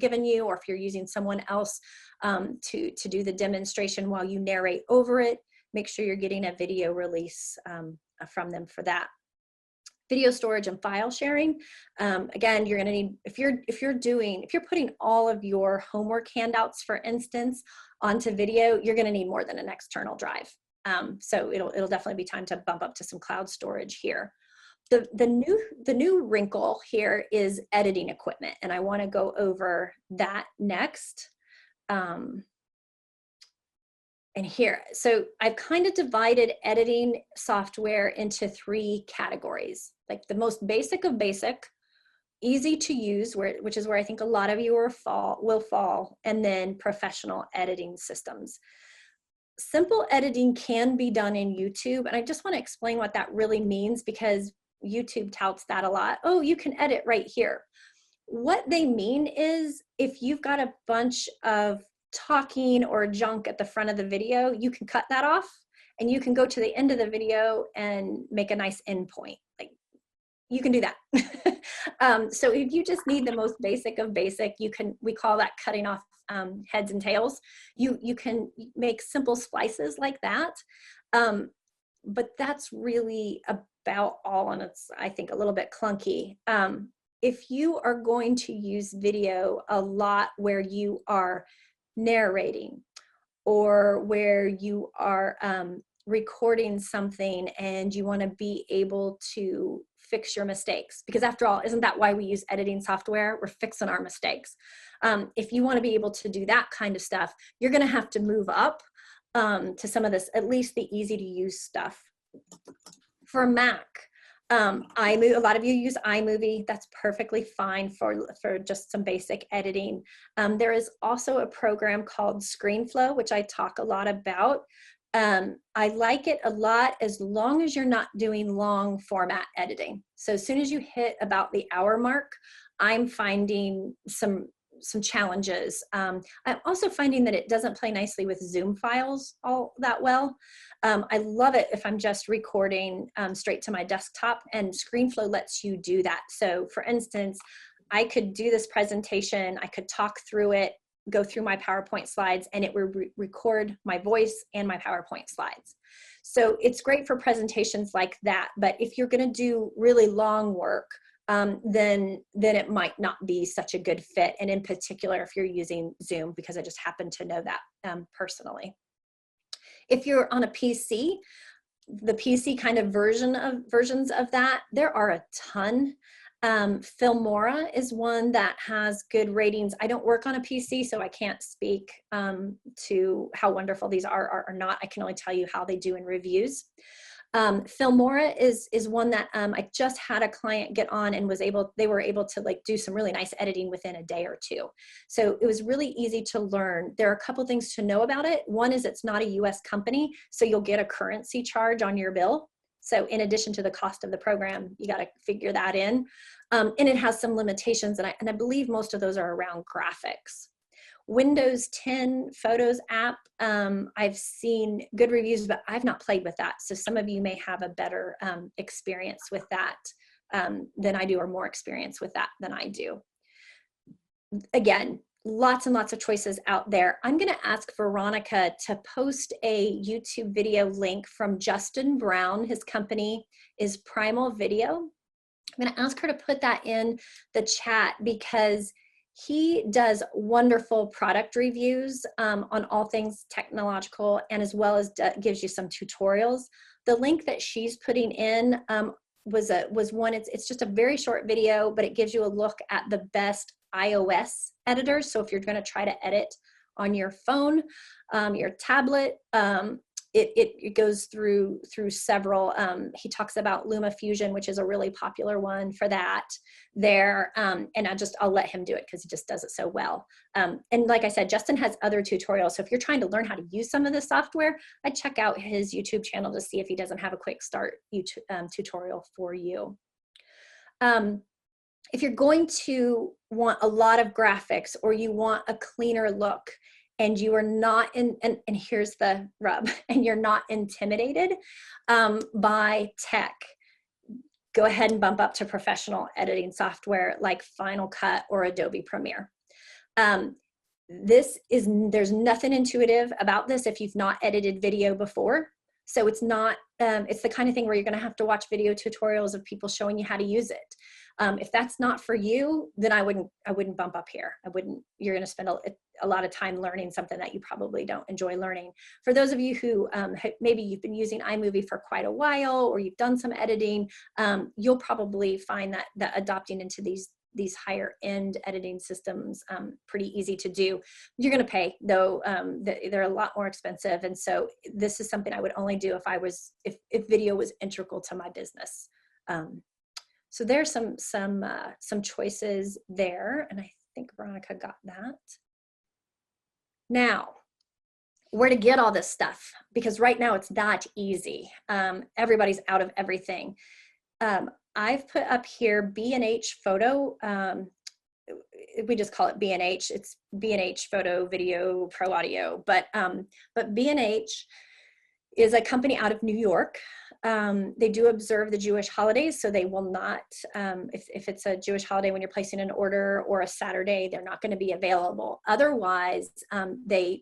or if you're using someone else to do the demonstration while you narrate over it, make sure you're getting a video release from them for that. Video storage and file sharing. Again, you're gonna need, if you're putting all of your homework handouts, for instance, onto video, you're gonna need more than an external drive. So it'll definitely be time to bump up to some cloud storage here. The new wrinkle here is editing equipment, and I wanna go over that next. And here, so I've kind of divided editing software into 3 categories. Like the most basic of basic, easy to use, which is where I think a lot of you will fall, and then professional editing systems. Simple editing can be done in YouTube, and I just want to explain what that really means, because YouTube touts that a lot. Oh, you can edit right here. What they mean is if you've got a bunch of talking or junk at the front of the video, you can cut that off and you can go to the end of the video and make a nice endpoint. Like, you can do that. So if you just need the most basic of basic, we call that cutting off heads and tails. You can make simple splices like that. But that's really about all, and it's, I think, a little bit clunky. If you are going to use video a lot where you are narrating, or where you are recording something and you want to be able to fix your mistakes, because after all, isn't that why we use editing software? We're fixing our mistakes. If you want to be able to do that kind of stuff, you're going to have to move up to some of this, at least the easy to use stuff. For Mac, iMovie, a lot of you use iMovie. That's perfectly fine for just some basic editing. There is also a program called ScreenFlow, which I talk a lot about. I like it a lot as long as you're not doing long format editing. So as soon as you hit about the hour mark, I'm finding some challenges. I'm also finding that it doesn't play nicely with Zoom files all that well. I love it if I'm just recording straight to my desktop, and ScreenFlow lets you do that. So for instance, I could do this presentation, I could talk through it, go through my PowerPoint slides, and it would record my voice and my PowerPoint slides. So it's great for presentations like that. But if you're going to do really long work, then it might not be such a good fit. And in particular, if you're using Zoom, because I just happen to know that personally. If you're on a PC, the PC kind of versions of that, there are a ton. Filmora is one that has good ratings. I don't work on a PC, so I can't speak to how wonderful these are or not. I can only tell you how they do in reviews. Filmora is one that I just had a client get on and they were able to like do some really nice editing within a day or two. So it was really easy to learn. There are a couple things to know about it. One is it's not a US company, so you'll get a currency charge on your bill. So in addition to the cost of the program, you got to figure that in. And it has some limitations, and I believe most of those are around graphics. Windows 10 Photos app, I've seen good reviews, but I've not played with that. So some of you may have a better experience with that than I do, or more experience with that than I do. Again, lots and lots of choices out there. I'm going to ask Veronica to post a YouTube video link from Justin Brown. His company is Primal Video. I'm going to ask her to put that in the chat because he does wonderful product reviews on all things technological, and as well as gives you some tutorials. The link that she's putting in was one, it's just a very short video, but it gives you a look at the best iOS editors. So if you're going to try to edit on your phone, your tablet, it goes through several. He talks about LumaFusion, which is a really popular one for that there. And I'll let him do it because he just does it so well. And like I said, Justin has other tutorials. So if you're trying to learn how to use some of the software, I'd check out his YouTube channel to see if he doesn't have a quick start YouTube, tutorial for you. If you're going to want a lot of graphics or you want a cleaner look, and you are not and here's the rub, and you're not intimidated by tech, go ahead and bump up to professional editing software like Final Cut or Adobe Premiere. There's nothing intuitive about this if you've not edited video before. So it's not, it's the kind of thing where you're gonna have to watch video tutorials of people showing you how to use it. If that's not for you, then I wouldn't bump up here. You're gonna spend a lot of time learning something that you probably don't enjoy learning. For those of you who maybe you've been using iMovie for quite a while, or you've done some editing, you'll probably find that adopting into these higher end editing systems pretty easy to do. You're going to pay though, they're a lot more expensive, and so this is something I would only do if video was integral to my business. So there's some choices there, and I think Veronica got that. Now, where to get all this stuff, because right now it's not easy. Everybody's out of everything. I've put up here B&H Photo. We just call it B&H. It's B&H Photo, Video, Pro Audio. But B&H is a company out of New York. They do observe the Jewish holidays, so they will not, if it's a Jewish holiday when you're placing an order or a Saturday, they're not going to be available. Otherwise, they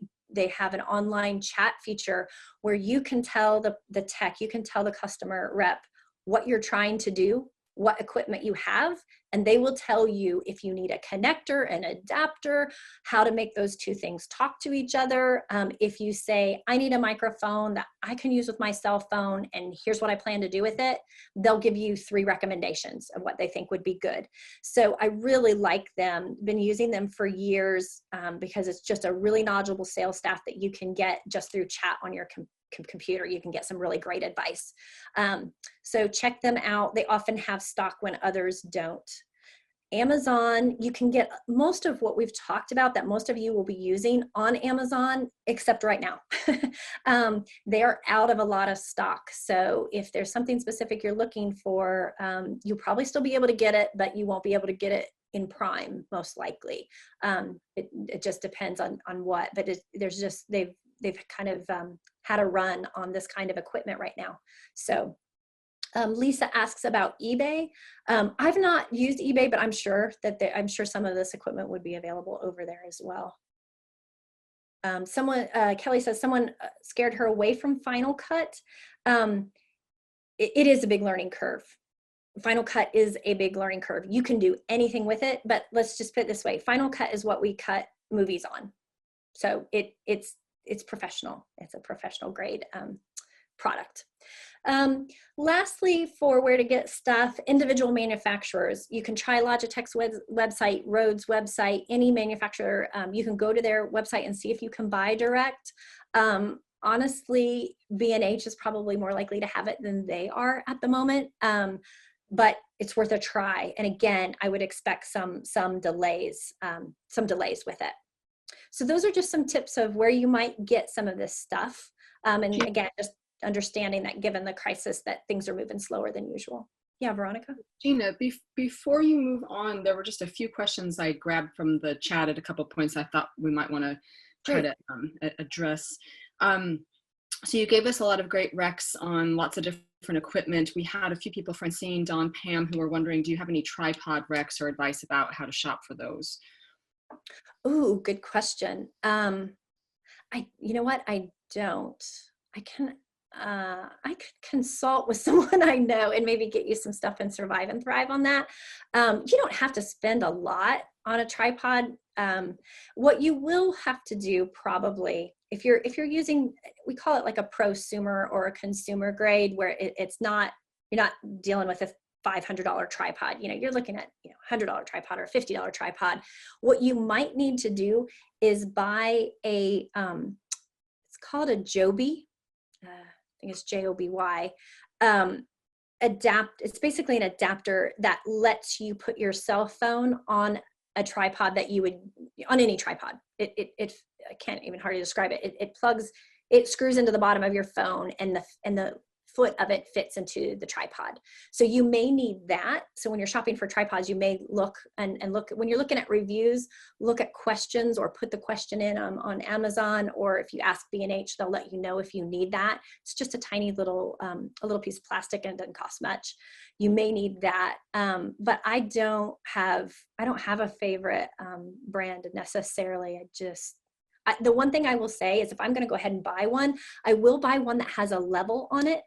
have an online chat feature where you can tell the tech, you can tell the customer rep what you're trying to do, what equipment you have, and they will tell you if you need a connector, an adapter, how to make those two things talk to each other. If you say, I need a microphone that I can use with my cell phone, and here's what I plan to do with it, they'll give you 3 recommendations of what they think would be good. So I really like them, been using them for years because it's just a really knowledgeable sales staff that you can get just through chat on your computer. You can get some really great advice. So check them out. They often have stock when others don't. Amazon, you can get most of what we've talked about that most of you will be using on Amazon, except right now. They are out of a lot of stock. So if there's something specific you're looking for, you'll probably still be able to get it, but you won't be able to get it in Prime, most likely. It just depends on what, but they've kind of had a run on this kind of equipment right now. So Lisa asks about eBay. I've not used eBay, but I'm sure some of this equipment would be available over there as well. Kelly says someone scared her away from Final Cut. It is a big learning curve. Final Cut is a big learning curve. You can do anything with it, but let's just put it this way. Final Cut is what we cut movies on. So it's professional. It's a professional grade product. Lastly, for where to get stuff, individual manufacturers. You can try Logitech's website, Rode's website, any manufacturer. You can go to their website and see if you can buy direct. Honestly, B&H is probably more likely to have it than they are at the moment, but it's worth a try. And again, I would expect some delays with it. So those are just some tips of where you might get some of this stuff. And again, just understanding that given the crisis that things are moving slower than usual. Yeah, Veronica? Gina, before you move on, there were just a few questions I grabbed from the chat at a couple of points I thought we might want to try to address. So you gave us a lot of great recs on lots of different equipment. We had a few people, Francine, Dawn, Pam, who were wondering, do you have any tripod recs or advice about how to shop for those? Ooh, good question. You know what? I don't. I could consult with someone I know and maybe get you some stuff in Survive and Thrive on that. You don't have to spend a lot on a tripod. What you will have to do probably, if you're using, we call it like a prosumer or a consumer grade, where it's not, you're not dealing with a $500 tripod. You're looking at $100 tripod or $50 tripod. What you might need to do is buy a it's called a Joby. I think it's Joby. It's basically an adapter that lets you put your cell phone on a tripod that you would, on any tripod. I can't even hardly describe it. It screws into the bottom of your phone, and the foot of it fits into the tripod. So you may need that. So when you're shopping for tripods, you may look when you're looking at reviews, look at questions or put the question in on Amazon, or if you ask B&H, they'll let you know if you need that. It's just a tiny little, a little piece of plastic, and it doesn't cost much. You may need that. But I don't have a favorite brand necessarily. The one thing I will say is, if I'm going to go ahead and buy one, I will buy one that has a level on it.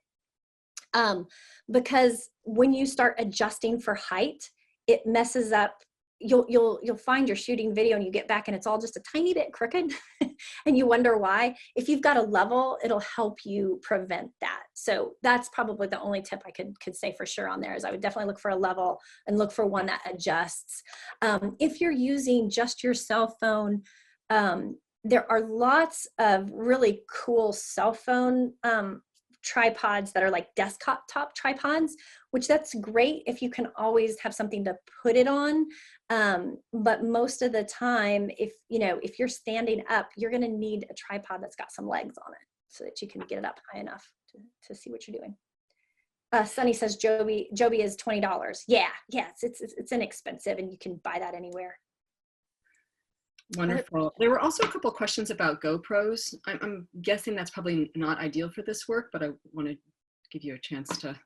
Because when you start adjusting for height, it messes up. You'll find you're shooting video and you get back and it's all just a tiny bit crooked and you wonder why. If you've got a level, it'll help you prevent that. So that's probably the only tip I could say for sure on there, is I would definitely look for a level and look for one that adjusts. If you're using just your cell phone, there are lots of really cool cell phone tripods that are like desktop top tripods, which that's great if you can always have something to put it on. But most of the time, if you're standing up, you're going to need a tripod that's got some legs on it so that you can get it up high enough to see what you're doing. Sunny says Joby is $20. Yeah, it's inexpensive, and you can buy that anywhere. Wonderful. There were also a couple of questions about GoPros. I'm guessing that's probably not ideal for this work, but I want to give you a chance to.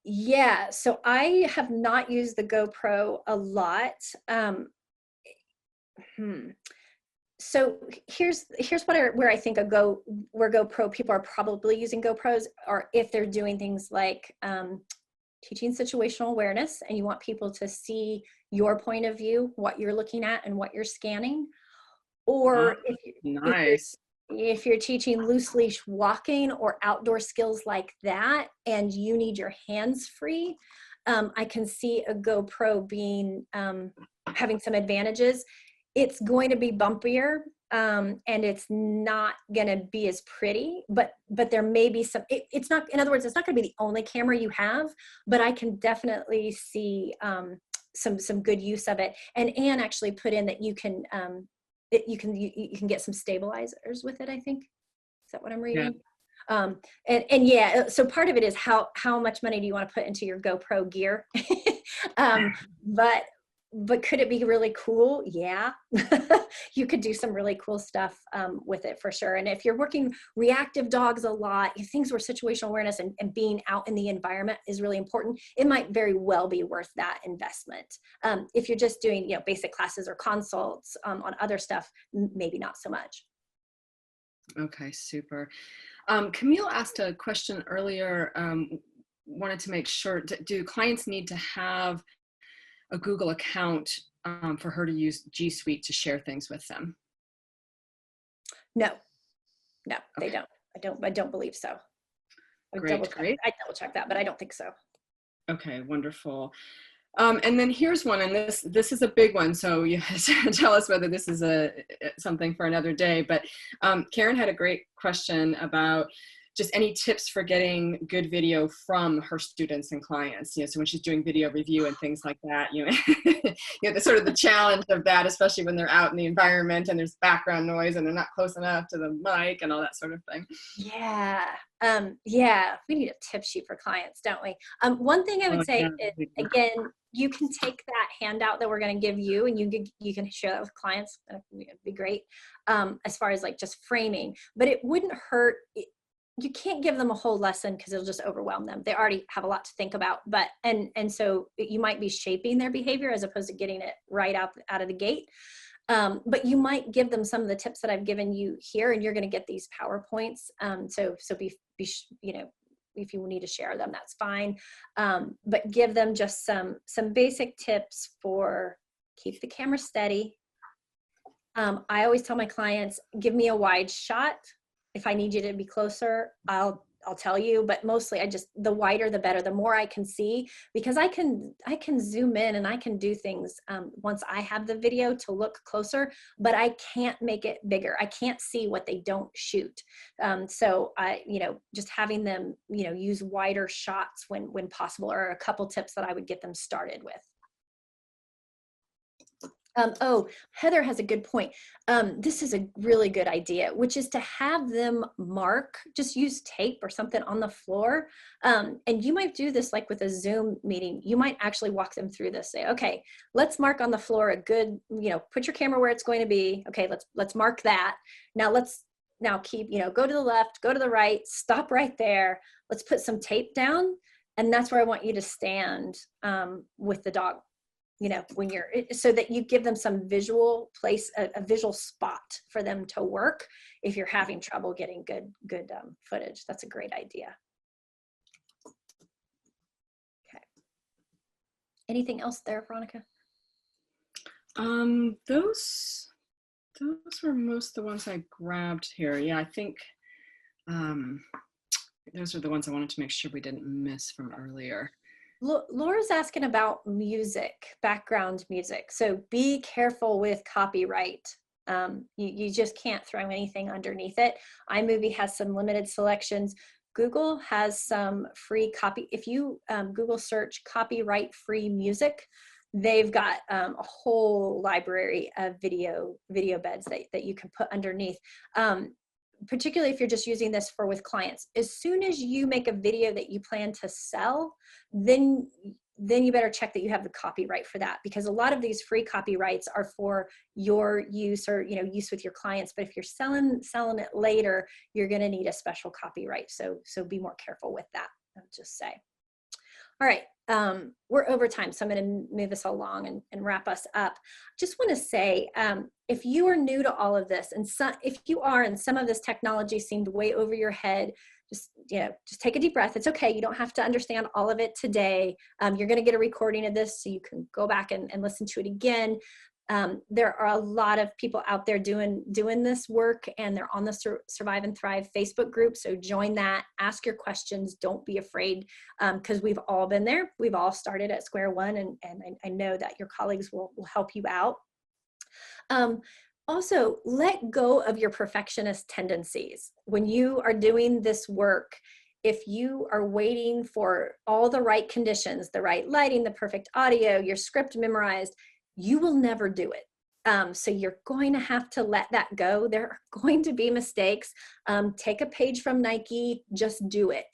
Yeah, so I have not used the GoPro a lot. So here's where I think where GoPro people are probably using GoPros, or if they're doing things like teaching situational awareness, and you want people to see your point of view, what you're looking at and what you're scanning. Or if you're teaching loose leash walking or outdoor skills like that, and you need your hands free, I can see a GoPro being having some advantages. It's going to be bumpier, and it's not going to be as pretty, but there may be some, it's not, in other words, it's not going to be the only camera you have, but I can definitely see some good use of it. And Anne actually put in that you can get some stabilizers with it, I think. Is that what I'm reading? Yeah. And yeah, so part of it is how much money do you want to put into your GoPro gear? But could it be really cool? Yeah, you could do some really cool stuff with it for sure. And if you're working reactive dogs a lot, things where situational awareness and being out in the environment is really important, it might very well be worth that investment. If you're just doing basic classes or consults on other stuff, maybe not so much. Okay, super. Camille asked a question earlier, wanted to make sure, do clients need to have a Google account for her to use G Suite to share things with them? No, okay. They don't. I don't believe so. Great. I double check that, but I don't think so. Okay, wonderful. And then here's one, and this is a big one, so you have to tell us whether this is something for another day. But Karen had a great question about just any tips for getting good video from her students and clients. So when she's doing video review and things like that, the sort of the challenge of that, especially when they're out in the environment and there's background noise and they're not close enough to the mic and all that sort of thing. Yeah. We need a tip sheet for clients, don't we? One thing I would say is, again, you can take that handout that we're going to give you, and you can share that with clients. That'd be great. As far as like just framing, but it wouldn't hurt. You can't give them a whole lesson because it'll just overwhelm them. They already have a lot to think about, and so you might be shaping their behavior as opposed to getting it right out of the gate. But you might give them some of the tips that I've given you here, and you're going to get these PowerPoints. So you know, if you need to share them, that's fine. But give them just some basic tips for keep the camera steady. I always tell my clients, give me a wide shot. If I need you to be closer, I'll tell you, but mostly the wider the better, the more I can see, because I can zoom in and I can do things once I have the video to look closer, but I can't make it bigger. I can't see what they don't shoot. So you know, just having them, you know, use wider shots when possible, are a couple tips that I would get them started with. Oh, Heather has a good point. This is a really good idea, which is to have them mark, just use tape or something on the floor. And you might do this like with a Zoom meeting. You might actually walk them through this. Say, okay, let's mark on the floor a good, you know, put your camera where it's going to be. Okay, let's mark that. Now keep, you know, go to the left, go to the right, stop right there. Let's put some tape down. And that's where I want you to stand with the dog. You know, when you're, so that you give them some visual place, a visual spot for them to work if you're having trouble getting good footage. That's a great idea. Okay. Anything else there, Veronica? Those were most the ones I grabbed here. Yeah, I think those are the ones I wanted to make sure we didn't miss from earlier. Laura's asking about music, background music. So be careful with copyright. You just can't throw anything underneath it. iMovie has some limited selections. Google has some free copy. If you Google search copyright free music, they've got a whole library of video beds that you can put underneath. Particularly if you're just using this with clients. As soon as you make a video that you plan to sell, then you better check that you have the copyright for that, because a lot of these free copyrights are for your use or, you know, use with your clients. But if you're selling it later, you're going to need a special copyright. So be more careful with that, I'll just say. All right, we're over time, so I'm going to move us along and wrap us up. Just want to say, if you are new to all of this, and if you are, and some of this technology seemed way over your head, just take a deep breath. It's okay. You don't have to understand all of it today. You're going to get a recording of this, so you can go back and listen to it again. There are a lot of people out there doing this work, and they're on the Survive and Thrive Facebook group. So join that, ask your questions, don't be afraid, because we've all been there. We've all started at square one, and I know that your colleagues will help you out. Also, let go of your perfectionist tendencies. When you are doing this work, if you are waiting for all the right conditions, the right lighting, the perfect audio, your script memorized, you will never do it. So you're going to have to let that go. There are going to be mistakes. Take a page from Nike, just do it.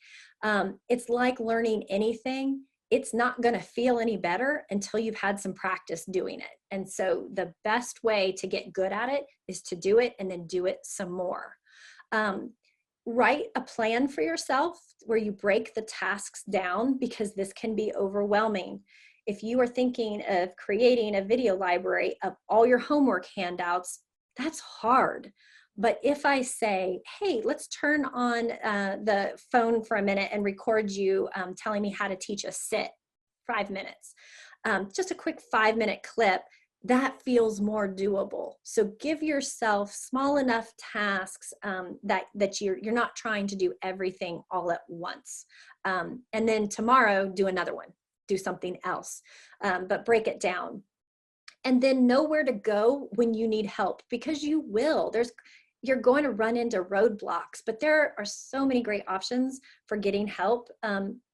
It's like learning anything. It's not going to feel any better until you've had some practice doing it. And so the best way to get good at it is to do it and then do it some more. Write a plan for yourself where you break the tasks down, because this can be overwhelming. If you are thinking of creating a video library of all your homework handouts, that's hard. But if I say, hey, let's turn on the phone for a minute and record you telling me how to teach a sit, 5 minutes, just a quick 5-minute clip, that feels more doable. So give yourself small enough tasks that you're not trying to do everything all at once. And then tomorrow, do another one. Do something else, but break it down. And then know where to go when you need help, because you will. You're going to run into roadblocks, but there are so many great options for getting help.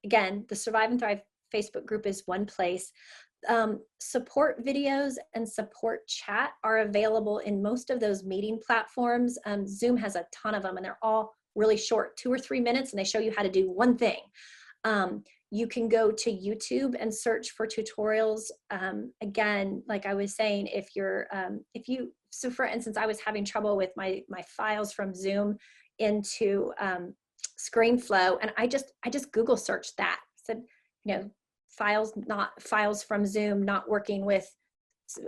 Again, the Survive and Thrive Facebook group is one place. Support videos and support chat are available in most of those meeting platforms. Zoom has a ton of them, and they're all really short, 2 or 3 minutes, and they show you how to do one thing. You can go to YouTube and search for tutorials. Again, like I was saying, so for instance, I was having trouble with my files from Zoom into ScreenFlow, and I just Google searched that. Said, files from Zoom not working with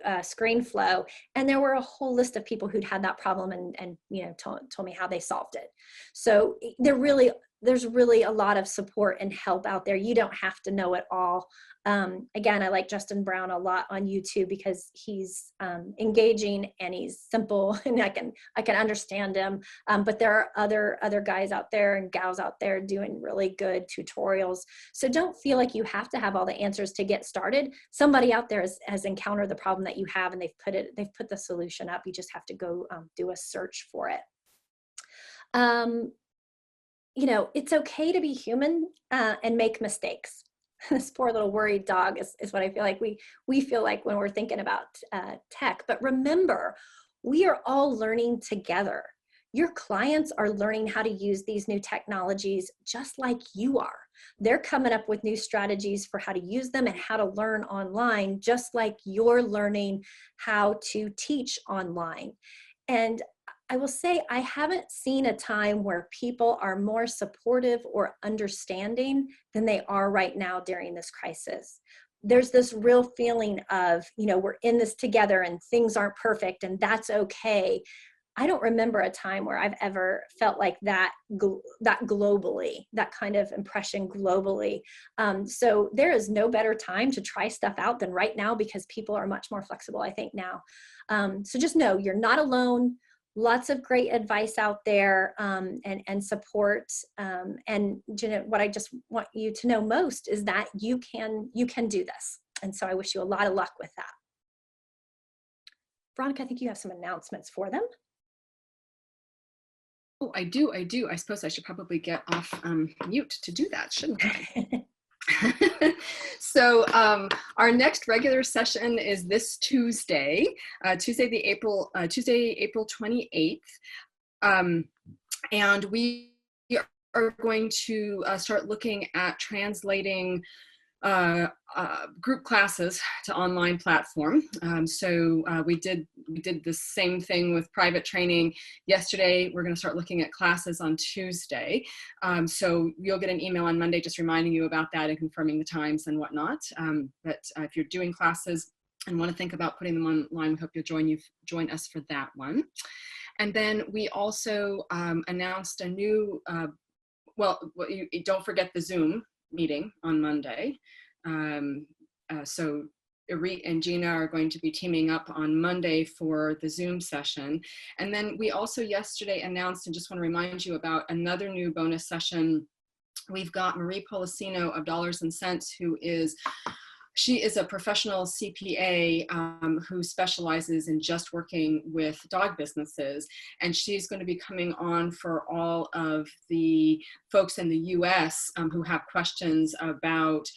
ScreenFlow, and there were a whole list of people who'd had that problem and told me how they solved it. So there's really a lot of support and help out there. You don't have to know it all. Again, I like Justin Brown a lot on YouTube because he's engaging and he's simple, and I can understand him. But there are other guys out there and gals out there doing really good tutorials. So don't feel like you have to have all the answers to get started. Somebody out there has encountered the problem that you have, and they've put the solution up. You just have to go do a search for it. It's okay to be human and make mistakes. This poor little worried dog is what I feel like we feel like when we're thinking about tech. But remember, we are all learning together. Your clients are learning how to use these new technologies just like you are. They're coming up with new strategies for how to use them and how to learn online, just like you're learning how to teach online. And I will say, I haven't seen a time where people are more supportive or understanding than they are right now during this crisis. There's this real feeling of, we're in this together and things aren't perfect and that's okay. I don't remember a time where I've ever felt like that globally, that kind of impression globally. So there is no better time to try stuff out than right now, because people are much more flexible, I think, now. So just know you're not alone. Lots of great advice out there and support. And Jenna, what I just want you to know most is that you can do this. And so I wish you a lot of luck with that. Veronica, I think you have some announcements for them. Oh, I do. I suppose I should probably get off mute to do that, shouldn't I? So our next regular session is this Tuesday, April 28th. And we are going to start looking at translating group classes to online platform. So we did the same thing with private training yesterday. We're going to start looking at classes on Tuesday. So you'll get an email on Monday just reminding you about that and confirming the times and whatnot. But if you're doing classes and want to think about putting them online, we hope you'll join us for that one. And then we also announced a new, don't forget the Zoom meeting on Monday. So Irit and Gina are going to be teaming up on Monday for the Zoom session. And then we also yesterday announced, and just want to remind you about another new bonus session. We've got Marie Policino of Dollars and Cents, she is a professional CPA who specializes in just working with dog businesses. And she's going to be coming on for all of the folks in the US who have questions about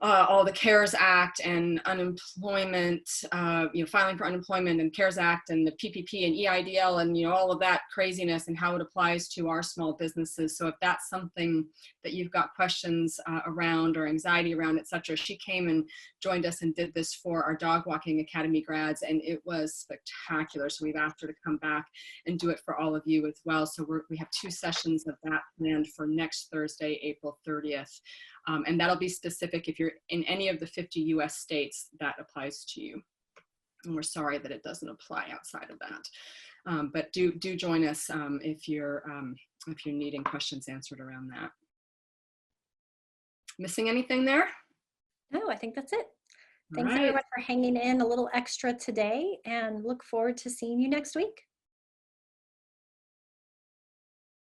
all the CARES Act and unemployment, filing for unemployment and CARES Act and the PPP and EIDL and, all of that craziness and how it applies to our small businesses. So if that's something that you've got questions around or anxiety around, et cetera, she came and joined us and did this for our Dog Walking Academy grads, and it was spectacular. So we've asked her to come back and do it for all of you as well. So we have 2 sessions of that planned for next Thursday, April 30th. And that'll be specific if you're in any of the 50 US states that applies to you. And we're sorry that it doesn't apply outside of that. But do join us if you're needing questions answered around that. Missing anything there? No, I think that's it. Thanks everyone for hanging in a little extra today, and look forward to seeing you next week.